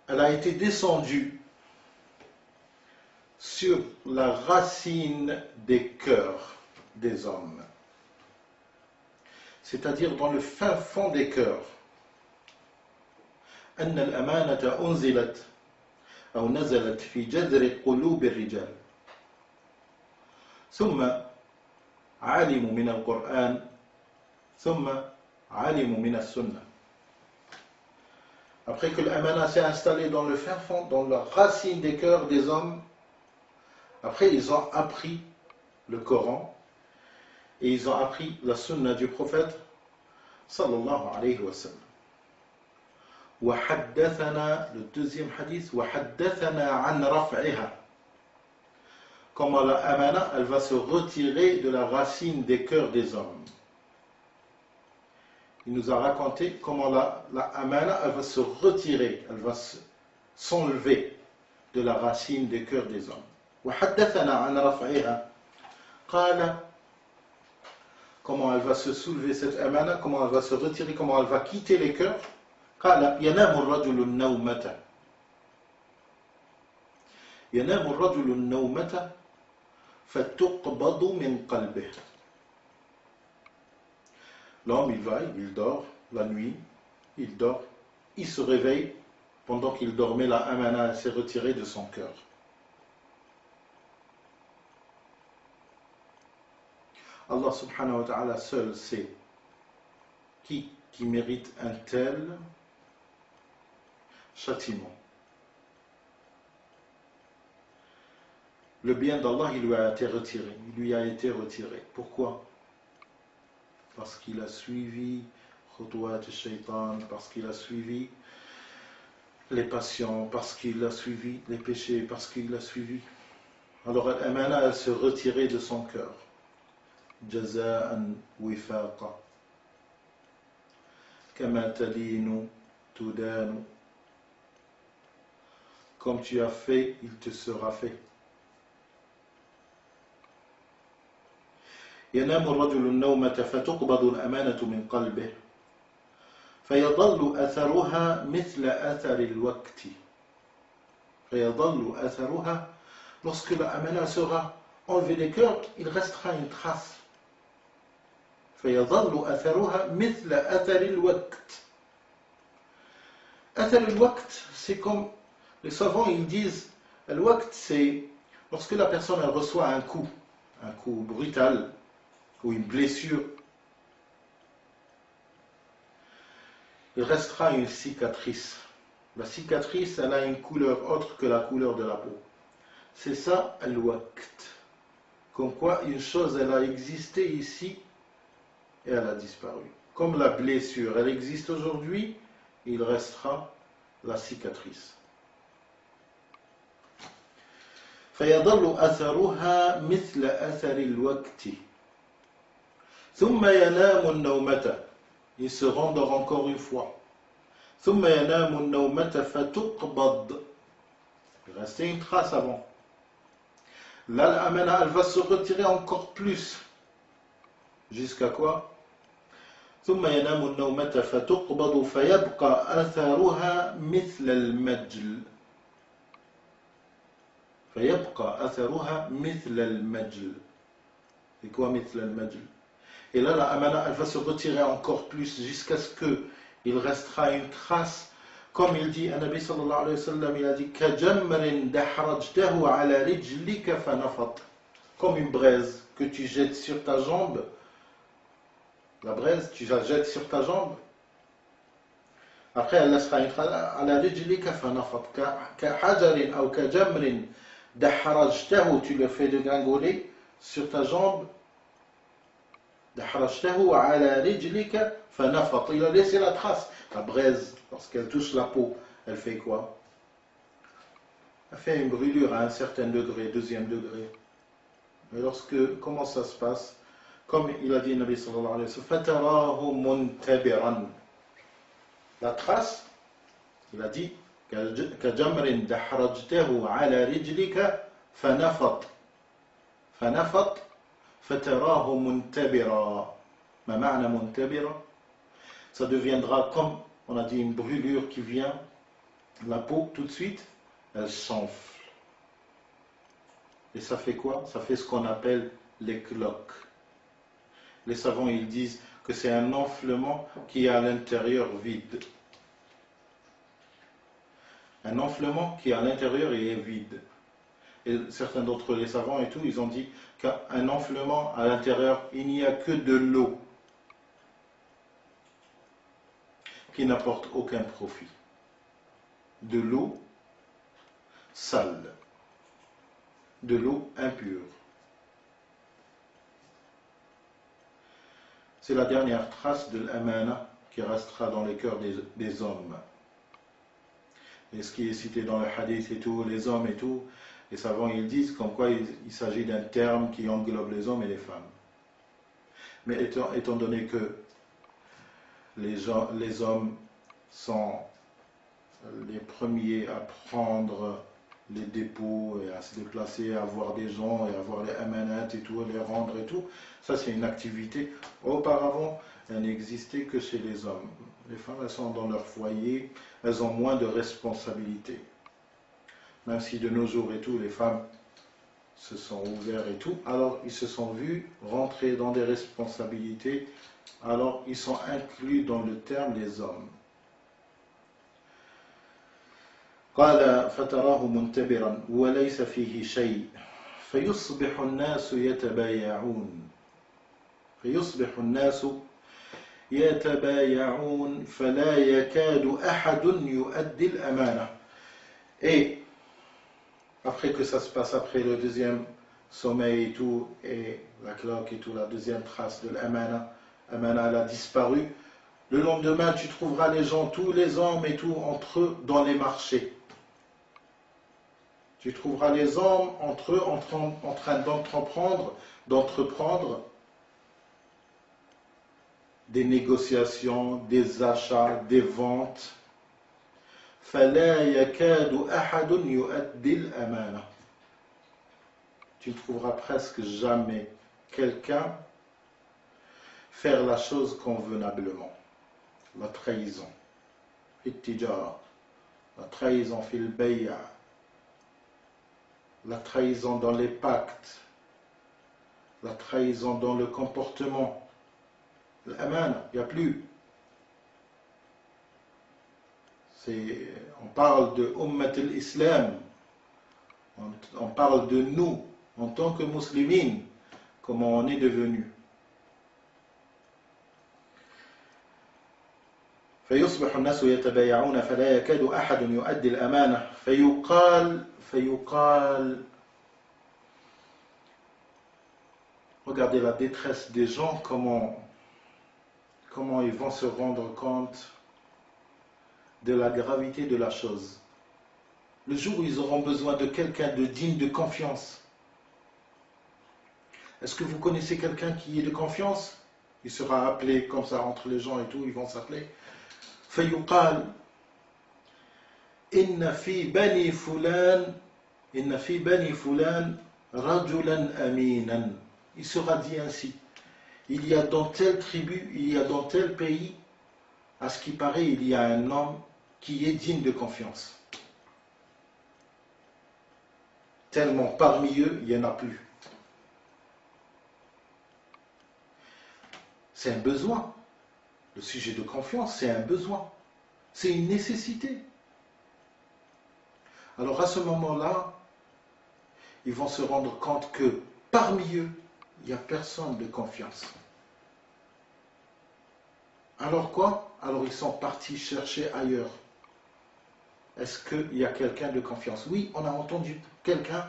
S1: elle a été descendue sur la racine des cœurs des hommes, c'est-à-dire dans le fin fond des cœurs. أن الأمانة أنزلت أو نزلت في جذر قلوب الرجال ثم علموا من القرآن ثم علموا من السنة. Après que l'amana s'est installée dans le fin fond, dans la racine des cœurs des hommes, après ils ont appris le Coran et ils ont appris la sunna du prophète sallallahu alayhi wa sallam. وحدثنا, le deuxième hadith, وحدثنا عن رفعها, comment la amana, elle va se retirer de la racine des cœurs des hommes. Il nous a raconté comment la amana, elle va se retirer, elle va s'enlever de la racine des cœurs des hommes. وحدثنا عن رفعها, قال, comment elle va se soulever cette amana, comment elle va se retirer, comment elle va quitter les cœurs. قال ينام الرجل النومة فتقبض من قلبه. L'homme il dort la nuit, il dort, il se réveille, pendant qu'il dormait la amana s'est retirée de son cœur. Allah subhanahu wa ta'ala seul sait qui mérite un tel châtiment. Le bien d'Allah, il lui a été retiré. Pourquoi? Parce qu'il a suivi khutwat al-shaytan, parce qu'il a suivi les passions, parce qu'il a suivi les péchés, parce qu'il a suivi. Alors l'amana, elle se retirait de son cœur. Jaza'an wifaqa. كما تدين تدان. Comme tu as fait, il te sera fait. ينام الرجل النومة فتقبض الأمانة من قلبه فيظل أثرها مثل أثر الوقت. فيظل أثرها. Lorsque l'amana sera enlevée des cœurs, il restera une trace. فيظل أثرها مثل أثر الوقت. أثر الوقت, c'est comme les savants ils disent, le waqt c'est lorsque la personne elle reçoit un coup brutal ou une blessure, il restera une cicatrice. La cicatrice elle a une couleur autre que la couleur de la peau. C'est ça le waqt. Comme quoi une chose elle a existé ici et elle a disparu. Comme la blessure elle existe aujourd'hui, il restera la cicatrice. فيظل أثرها مثل أثر الوقت ثم ينام النومة. Il se rendort encore une fois. ثم ينام النومة فتقبض. Il restait une trace avant. Là, l'amana, elle va se retirer encore plus. Jusqu'à quoi? ثم ينام النومة فتقبض فيبقى أثرها مثل المجل. فيبقى أثرها مثل المجل. C'est quoi مثل المجل? Et là, la amana, elle va se retirer encore plus jusqu'à ce qu'il restera une trace. Comme il dit, Nabi sallallahu alayhi wa sallam, il a dit كَجَمْرٍ دَحْرَجْتَهُ عَلَى رِجْلِكَ فَنَفَطْ. Comme une braise que tu jettes sur ta jambe. La braise, tu la jettes sur ta jambe. Après, elle laissera une trace. عَلَى رِجْلِكَ فَنَفَطْ كَحَجَرٍ أو كَجَمْرٍ دَحْرَجْتَهُ. Tu le fais dégringoler sur ta jambe. دحرجته على رجلك فنفط. Il a laissé la trace. La braise, lorsqu'elle touche la peau, elle fait quoi? Elle fait une brûlure à un certain degré, deuxième degré. Mais comment ça se passe? Comme il a dit Nabi sallallahu alayhi wa sallam, فتراه منتبرا. La trace, il a dit كجمر دحرجته على رجلك فنفط. فنفط فتراه منتبرا. ما معنى منتبرا? Ça deviendra comme on a dit une brûlure qui vient, la peau tout de suite elle s'enfle. Et ça fait quoi? Ça fait ce qu'on appelle les cloques. Les savants ils disent que c'est un enflement qui est à l'intérieur vide. Un enflement qui est à l'intérieur et est vide. Et certains d'entre les savants et tout, ils ont dit qu'un enflement à l'intérieur, il n'y a que de l'eau qui n'apporte aucun profit. De l'eau sale, de l'eau impure. C'est la dernière trace de l'amana qui restera dans les cœurs des hommes. Et ce qui est cité dans le hadith et tout, les hommes et tout, les savants ils disent comme quoi il s'agit d'un terme qui englobe les hommes et les femmes. Mais étant donné que les hommes sont les premiers à prendre les dépôts et à se déplacer, à voir des gens et à voir les amanats et tout, les rendre et tout, ça c'est une activité. Auparavant, elle n'existait que chez les hommes. Les femmes, elles sont dans leur foyer, elles ont moins de responsabilités. Même si de nos jours et tout, les femmes se sont ouvertes et tout, alors ils se sont vus rentrer dans des responsabilités, alors ils sont inclus dans le terme des hommes. قال فتراه منتبرا وليس فيه شيء فيصبح الناس يتبايعون فلا يكاد أحد يؤدي الأمانة. Et après que ça se passe, après le deuxième sommeil et tout, et la cloque et tout, la deuxième trace de l'amana, l'amana elle a disparu, le lendemain tu trouveras les gens, tous les hommes et tout, entre eux dans les marchés. Tu trouveras les hommes entre eux en train d'entreprendre des négociations, des achats, des ventes. فَلَا يَكَادُ أَحَدٌ يُؤَدِّي الْأَمَانَةَ. Tu ne trouveras presque jamais quelqu'un faire la chose convenablement. La trahison, التجارة, la trahison في البيع, la trahison dans les pactes, la trahison dans le comportement. L'amana, il n'y a plus. On parle de Ummat al-Islam, on parle de nous en tant que musulmans, comment on est devenu. فيصبح الناس يتبايعون فلا يكاد أحد يؤدي الأمانة فيقال regardez la détresse des gens, comment ils vont se rendre compte de la gravité de la chose. Le jour où ils auront besoin de quelqu'un de digne de confiance. Est-ce que vous connaissez quelqu'un qui est de confiance? Il sera appelé comme ça entre les gens et tout, ils vont s'appeler. فيقال إن في بني فلان رجلا أمينا. Il sera dit ainsi, il y a dans telle tribu, il y a dans tel pays, à ce qui paraît, il y a un homme qui est digne de confiance. Tellement parmi eux, il n'y en a plus. C'est un besoin. Le sujet de confiance, c'est un besoin. C'est une nécessité. Alors à ce moment-là, ils vont se rendre compte que parmi eux, il n'y a personne de confiance. Alors quoi? Alors ils sont partis chercher ailleurs. Est-ce qu'il y a quelqu'un de confiance? Oui, on a entendu quelqu'un,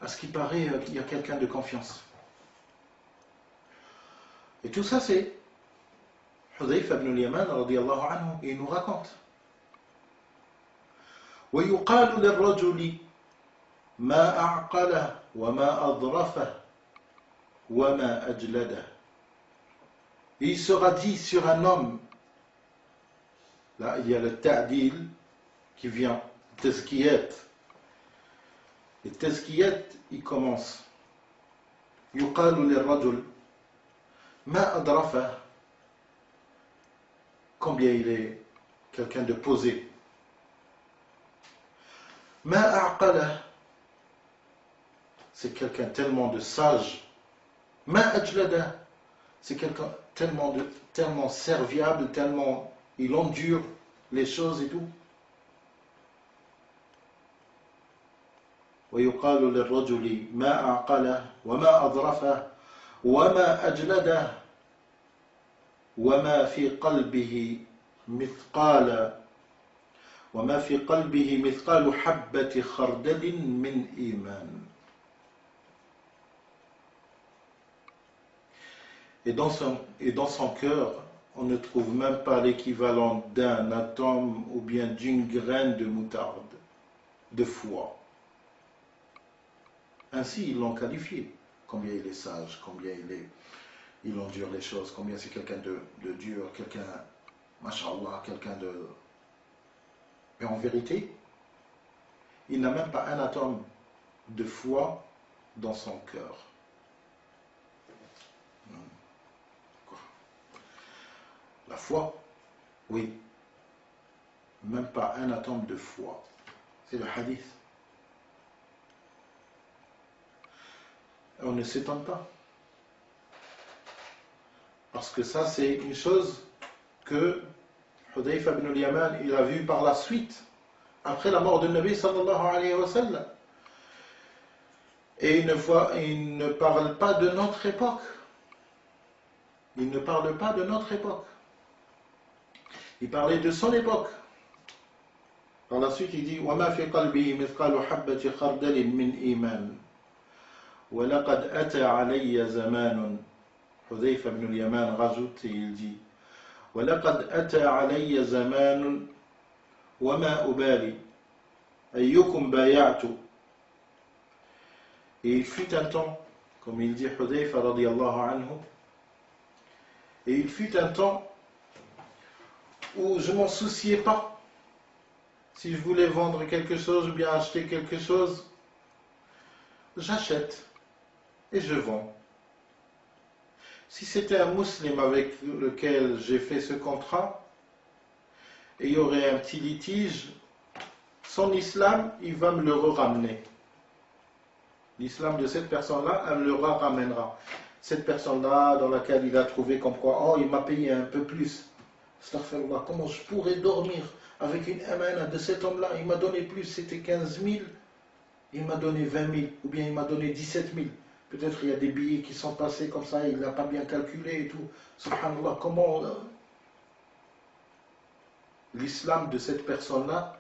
S1: à ce qui paraît, il y a quelqu'un de confiance. Et tout ça, c'est Hudhayfa ibn al-Yaman radiyallahu anhu, il nous raconte. ويقال للرجل ما أعقله وما أظرفه وما أجلده. Et il sera dit sur un homme, là il y a le ta'dil qui vient, tazkiyat. Et tazkiyat, il commence. يقال للرجل ما أظرفه. Combien il est quelqu'un de posé. Ma a'qala, c'est quelqu'un tellement de sage. Ma ajlada, c'est quelqu'un tellement serviable, tellement il endure les choses et tout. ويقال للرجل ما أعقله وما أظرفه وما أجلده وما في قلبه مثقال حبة خردل من إيمان. Et dans son cœur, on ne trouve même pas l'équivalent d'un atome ou bien d'une graine de moutarde, de foi. Ainsi, ils l'ont qualifié. Combien il est sage, combien il endure les choses, combien c'est quelqu'un de dur, quelqu'un, mashallah, quelqu'un de... Mais en vérité, il n'a même pas un atome de foi dans son cœur. La foi, oui, même pas un atome de foi. C'est le hadith. On ne s'étonne pas. Parce que ça, c'est une chose que Hudhayfa ibn al-Yaman, il a vu par la suite, après la mort de Nabi sallallahu alayhi wa sallam. Et il ne parle pas de notre époque. Il ne parle pas de notre époque. Il parlait de son époque. Par la suite, il dit وَمَا فِي قَلْبِهِ مِثْقَالُ حَبَّةِ خَرْدَلٍ مِّنْ إِيمَانٍ وَلَقَدْ أَتَى عَلَيَّ زَمَانٌ. Hudhayfa ibn al-Yaman rajoute et il dit وَلَقَدْ أَتَى عَلَيَّ زَمَانٌ وَمَا أُبَالِي أَيُّكُمْ بَايَعْتُ. Et il fut un temps, comme il dit Hudhayfa radiyallahu anhu, Et il fut un temps où je ne m'en souciais pas. Si je voulais vendre quelque chose ou bien acheter quelque chose, j'achète et je vends. Si c'était un musulman avec lequel j'ai fait ce contrat, et il y aurait un petit litige, son islam, il va me le ramener. L'islam de cette personne-là, elle me le ramènera. Cette personne-là, dans laquelle il a trouvé comme quoi, oh, il m'a payé un peu plus. Astaghfirullah, comment je pourrais dormir avec une amana de cet homme-là? Il m'a donné plus, c'était 15 000, il m'a donné 20 000, ou bien il m'a donné 17 000. Peut-être il y a des billets qui sont passés comme ça, il n'a pas bien calculé et tout. Subhanallah, comment l'islam de cette personne-là,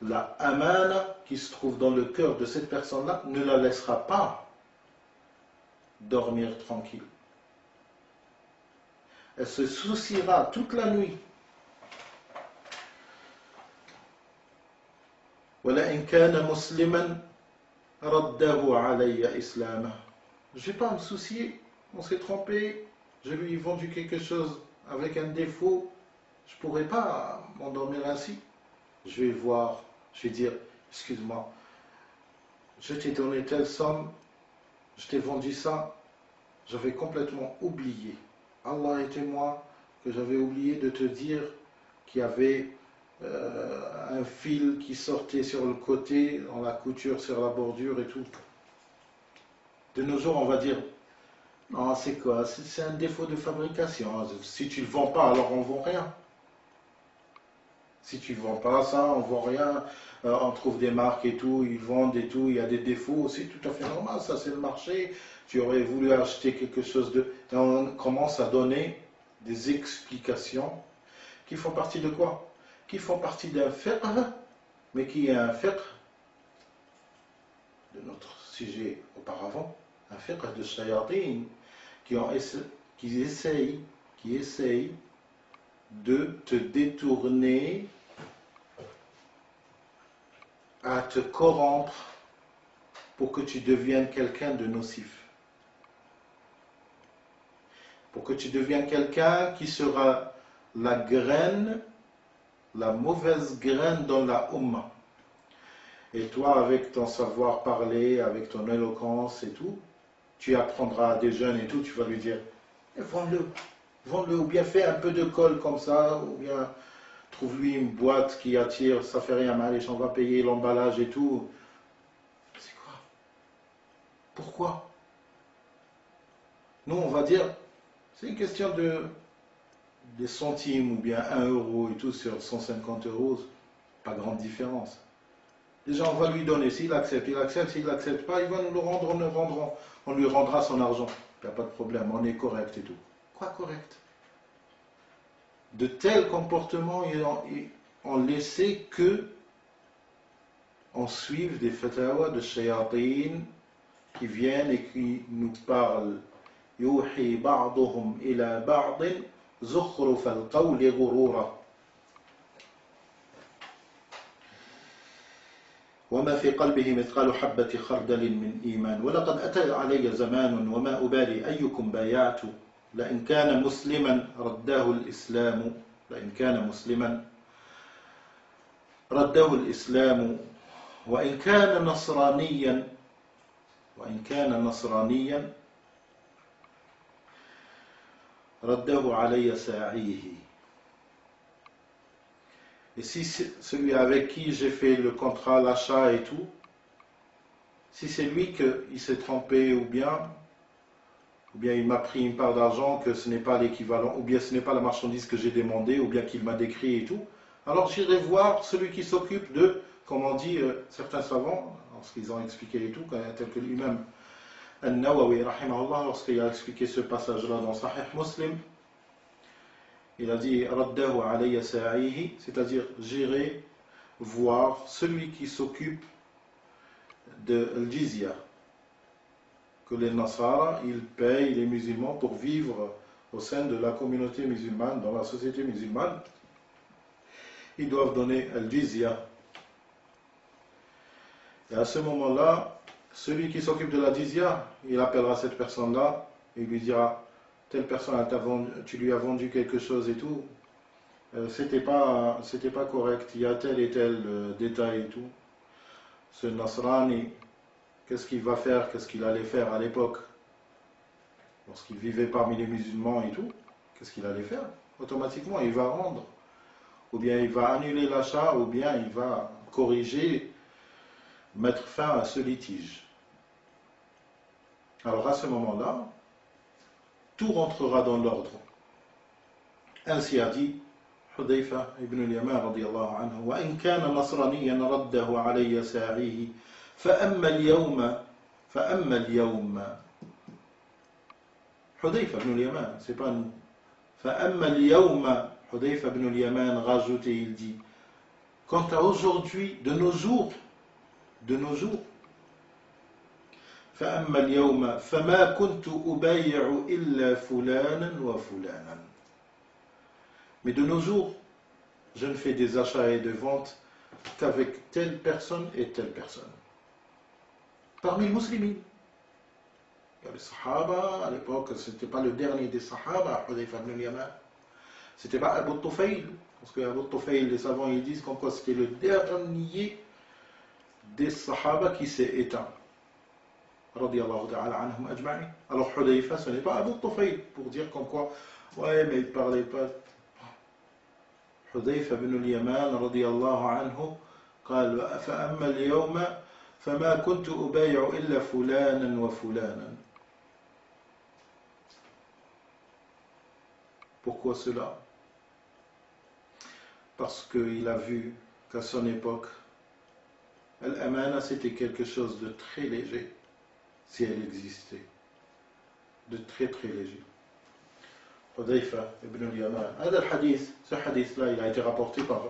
S1: la amana qui se trouve dans le cœur de cette personne-là, ne la laissera pas dormir tranquille. Elle se souciera toute la nuit. وَلَئِنْ كَانَ مُسْلِمًا رَدَّهُ عَلَيَّ إِسْلَامًا. Je ne vais pas me soucier, on s'est trompé, je lui ai vendu quelque chose avec un défaut, je ne pourrais pas m'endormir ainsi. Je vais voir, je vais dire, excuse-moi, je t'ai donné telle somme, je t'ai vendu ça, j'avais complètement oublié. Allah est témoin que j'avais oublié de te dire qu'il y avait un fil qui sortait sur le côté, dans la couture, sur la bordure et tout. De nos jours, on va dire, non, c'est quoi? C'est un défaut de fabrication. Si tu ne le vends pas, alors on ne vend rien. Si tu ne vends pas ça, on ne vend rien. On trouve des marques et tout, ils vendent et tout, il y a des défauts, c'est tout à fait normal, ça c'est le marché. Tu aurais voulu acheter quelque chose de... Et on commence à donner des explications qui font partie de quoi? Qui font partie d'un fiqh, mais qui est un fiqh de notre sujet auparavant, un fiqh de shayatin, qui essayent de te détourner, à te corrompre pour que tu deviennes quelqu'un de nocif. Pour que tu deviennes quelqu'un qui sera la graine, la mauvaise graine dans la Ummah. Et toi, avec ton savoir parler, avec ton éloquence et tout, tu apprendras à des jeunes et tout, tu vas lui dire, vends-le, ou bien fais un peu de colle comme ça, ou bien trouve-lui une boîte qui attire, ça fait rien mal, on va payer l'emballage et tout. C'est quoi? Pourquoi? Nous, on va dire, c'est une question des centimes ou bien 1 euro et tout sur 150 euros, pas grande différence. Déjà, on va lui donner, s'il accepte, s'il n'accepte pas, il va nous le rendre, on lui rendra son argent. Il n'y a pas de problème, on est correct et tout. Quoi correct? De tels comportements ont laissé que on suive des fatawas de shayatin qui viennent et qui nous parlent. يوحي بعضهم إلى بعض زخرف القول غرورا وما في قلبه مثقال حبة خردل من إيمان ولقد أتى علي زمان وما أبالي أيكم بايعت لئن كان مسلما رداه الإسلام وإن كان نصرانيا رده علي ساعيه. Et si celui avec qui j'ai fait le contrat, l'achat et tout, si c'est lui qui s'est trompé ou bien il m'a pris une part d'argent que ce n'est pas l'équivalent, ou bien ce n'est pas la marchandise que j'ai demandé, ou bien qu'il m'a décrit et tout, alors j'irai voir celui qui s'occupe de, comme on dit certains savants, lorsqu'ils ont expliqué et tout, tel que lui-même An-Nawawi, rahimahullah, lorsqu'il a expliqué ce passage-là dans Sahih Muslim, il a dit raddahu alayya sa'ihi, c'est-à-dire j'irai voir celui qui s'occupe de al-jizya, que les Nasara, ils payent les musulmans pour vivre au sein de la communauté musulmane, dans la société musulmane. Ils doivent donner al-jizya. Et à ce moment-là, celui qui s'occupe de la jizya, il appellera cette personne-là et lui dira telle personne, tu lui as vendu quelque chose et tout, c'était pas correct, il y a tel et tel détail et tout. Ce Nasrani, qu'est-ce qu'il va faire, qu'est-ce qu'il allait faire à l'époque, lorsqu'il vivait parmi les musulmans et tout, qu'est-ce qu'il allait faire? Automatiquement, il va rendre, ou bien il va annuler l'achat, ou bien il va corriger, mettre fin à ce litige. Alors à ce moment-là, tout rentrera dans l'ordre. Ainsi a dit Hudayfa ibn al-Yaman radiyallahu anhu, wa in kana nasraniyan raddahu alayya sa'ihi, fa amma al-yawma, Hudayfa ibn al-Yaman, c'est pas nous. Fa amma al-yawma, Hudayfa ibn al-Yaman rajoute et il dit, quant à aujourd'hui, de nos jours, فأما اليوم فما كنت أبايع إلا فلانا وفلانا. Mais de nos jours, je ne fais des achats et des ventes qu'avec telle personne et telle personne. Parmi les musulmans, il y a les Sahaba, à l'époque, ce n'était pas le dernier des Sahaba, Hudayfa ibn al-Yaman. C'était pas Abu Tufayl, parce que Abu Tufayl, les savants, ils disent comme quoi c'était le dernier des Sahaba qui s'est éteint. Radiallahu ta'ala anhum ajma'in. Alors Hudayfa, ce n'est pas Abu Tufayl, pour dire comme quoi, ouais, mais il ne parlait pas. Hudayfa ibn al-Yaman, radiallahu anhu, قال فأما اليوم فما كنت أبايع إلا فلانا وفلانا. Pourquoi cela? Parce qu'il a vu qu'à son époque, l'amana c'était quelque chose de très léger, si elle existait, de très très léger. Hudayfa ibn al-Yaman. Ce hadith-là, il a été rapporté par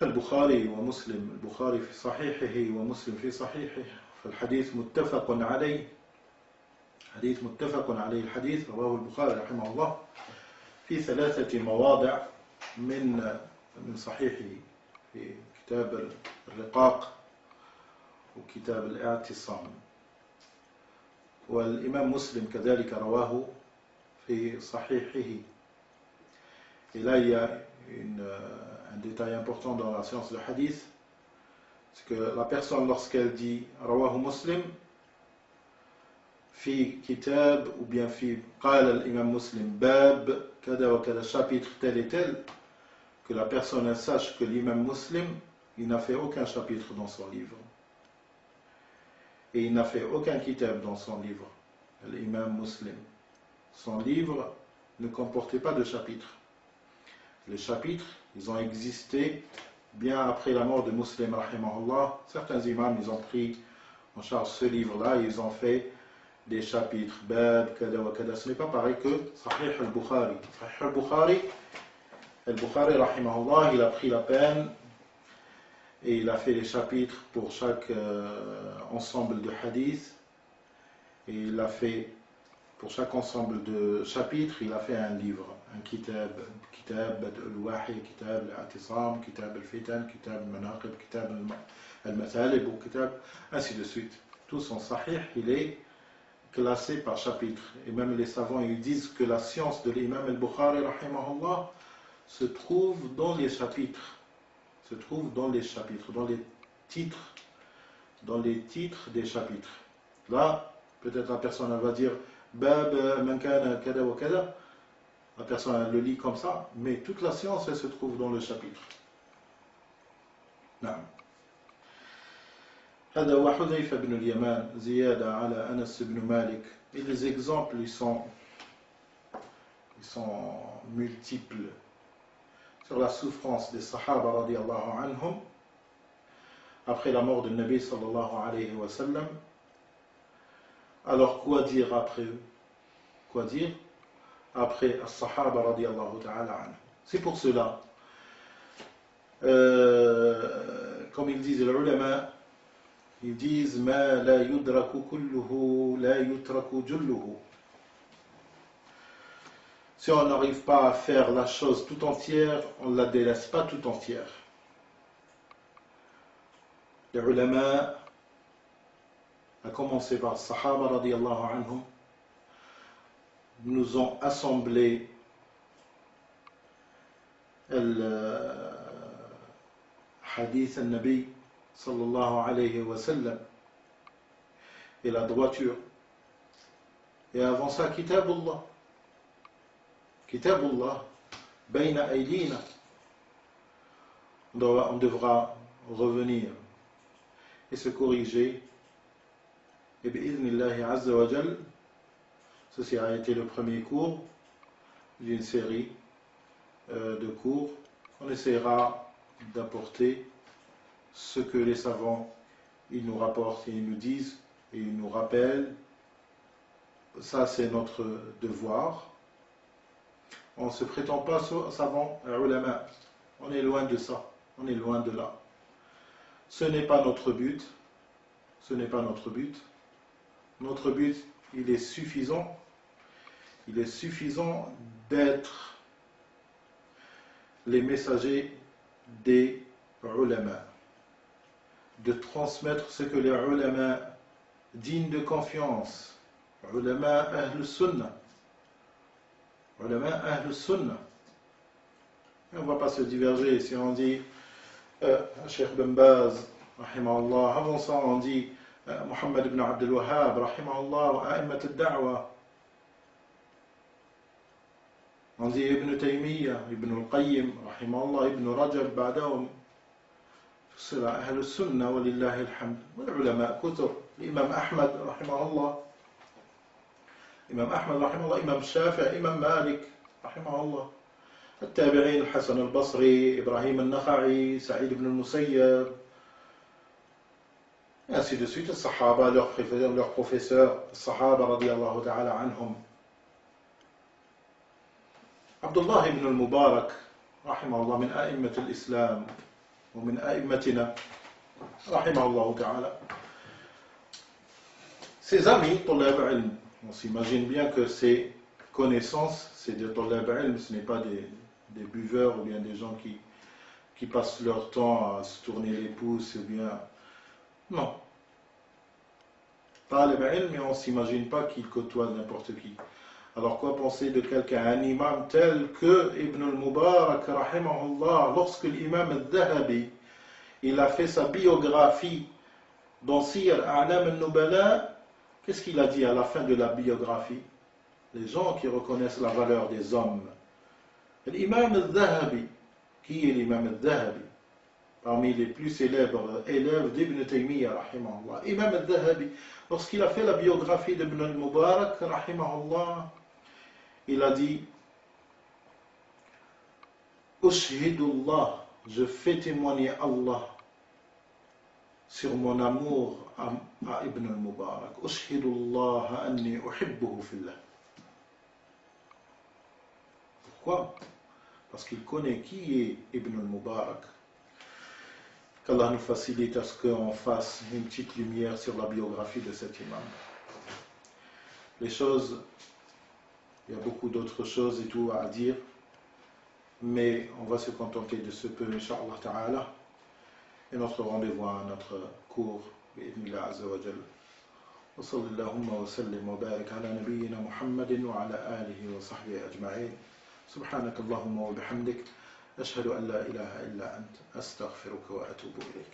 S1: البخاري ومسلم. البخاري في صحيحه ومسلم في صحيحه. فالحديث متفق عليه. حديث متفق عليه. الحديث رواه البخاري رحمه الله في 3 مواضع من صحيحه، في كتاب الرقاق وكتاب الاعتصام. والإمام مسلم كذلك رواه في صحيحه. Et là, il y a un détail important dans la science de hadith, c'est que la personne, lorsqu'elle dit rawahu muslim, fi kitab, ou bien fi qala al-imam muslim, bab, kada wa kada, chapitre tel et tel, que la personne sache que l'imam muslim, il n'a fait aucun chapitre dans son livre. Et il n'a fait aucun kitab dans son livre. L'imam muslim, son livre ne comportait pas de chapitres. Les chapitres, ils ont existé bien après la mort de Muslim rahimahullah. Certains imams, ils ont pris en charge ce livre-là, ils ont fait des chapitres, bab, kada wa kada. Ce n'est pas pareil que Sahih al-Bukhari. Sahih al-Bukhari rahimahullah, il a pris la peine et il a fait les chapitres pour chaque ensemble de hadiths. Et il a fait, pour chaque ensemble de chapitres, il a fait un livre, un kitab Bad' al-Wahi, kitab al-I'tisam, kitab al-Fitan, kitab al-Manaqib, kitab al-Mathalib, ou kitab, ainsi de suite. Tout son sahih, il est classé par chapitre. Et même les savants, ils disent que la science de l'imam al-Bukhari, rahimahullah, se trouve dans les chapitres. Se trouve dans les chapitres, dans les titres des chapitres. Là, peut-être la personne elle va dire Bab man kana kada wa kada. La personne elle le lit comme ça, mais toute la science elle se trouve dans le chapitre. نعم. هذا هو حذيفة بن اليمان زيادة على أنس بن مالك. Et les exemples ils sont multiples sur la souffrance des Sahaba radiyallahu anhum après la mort de Nabi sallallahu alayhi wa sallam. Alors quoi dire après eux? Quoi dire après as-Sahaba radiyallahu ta'ala anhum? C'est pour cela, comme ils disent les ulama, ils disent ma la yudraku kulluhu la yutraku julluhu. Si on n'arrive pas à faire la chose tout entière, on ne la délaisse pas tout entière. Les ulama, à commencer par Sahaba radiyallahu anhum, nous ont assemblés hadith al-Nabi sallallahu alayhi wa sallam et la droiture. Et avant ça, Kitabullah. Kitabullah, bayna aydina. On devra revenir et se corriger. Et bi'idhnillahi azza wa jal, ceci a été le premier cours d'une série de cours. On essaiera d'apporter ce que les savants ils nous rapportent et ils nous disent et ils nous rappellent. Ça, c'est notre devoir. On ne se prétend pas savant, ulama. On est loin de ça. On est loin de là. Ce n'est pas notre but. Ce n'est pas notre but. Notre but, il est suffisant. Il est suffisant d'être les messagers des ulama. De transmettre ce que les ulama dignes de confiance. Ulama ahl sunnah. Ulama ahl sunnah. On ne va pas se diverger si on dit Cheikh Ben Baz, rahimahullah. Avant ça, on dit Muhammad ibn Abdul Wahhab, rahimahullah, wa a'immat al-da'wa. On dit Ibn Taymiyyah, Ibn al-Qayyim, rahimahullah, Ibn Rajab, ba'dahum. C'est ahl sunnah, wa lillahi alhamd. Wa ulama kutub. L'imam Ahmad, rahimahullah. Imam Ahmad, rahimahullah, Imam Shafi'i, Imam Malik, rahimahullah. التابعين الحسن البصري إبراهيم النخعي سعيد بن المسيب et ainsi de suite الصحابة leurs professeurs الصحابة رضي الله تعالى عنهم عبد الله بن المبارك رحمه الله من أئمة الإسلام ومن أئمتنا رحمه الله تعالى. Ses amis طلاب علم, on s'imagine bien que ces connaissances c'est des طلاب علم, ce n'est pas des buveurs ou bien des gens qui passent leur temps à se tourner les pouces ou bien... Non. Talib ilm, mais on ne s'imagine pas qu'il côtoie n'importe qui. Alors quoi penser de quelqu'un, un imam tel que Ibn al-Mubarak, rahimahullah, lorsque l'imam al-Dhahabi, il a fait sa biographie dans Siyar A'lam al-Nubala, qu'est-ce qu'il a dit à la fin de la biographie? Les gens qui reconnaissent la valeur des hommes. L'imam al-Dhahabi, qui est l'imam al-Dhahabi? Parmi les plus célèbres élèves d'Ibn Taymiyyah, rahimahullah. Imam al-Dhahabi, lorsqu'il a fait la biographie d'Ibn al-Mubarak, rahimahullah, il a dit Ushhidullah, je fais témoigner Allah sur mon amour à Ibn al-Mubarak. Ushhidullah anni uhibbuhu fillah. Pourquoi? Parce qu'il connaît qui est Ibn al-Mubarak. Qu'Allah nous facilite à ce qu'on fasse une petite lumière sur la biographie de cet imam. Les choses, il y a beaucoup d'autres choses et tout à dire, mais on va se contenter de ce peu, Inch'Allah Ta'ala. Et notre rendez-vous à notre cours, bi'idhnillah azza wa jal. Wa sallallahu wa sallim wa barik ala nabiyyina Muhammadin wa ala alihi wa sahbihi ajma'in. سبحانك اللهم وبحمدك أشهد أن لا إله إلا أنت أستغفرك وأتوب إليك.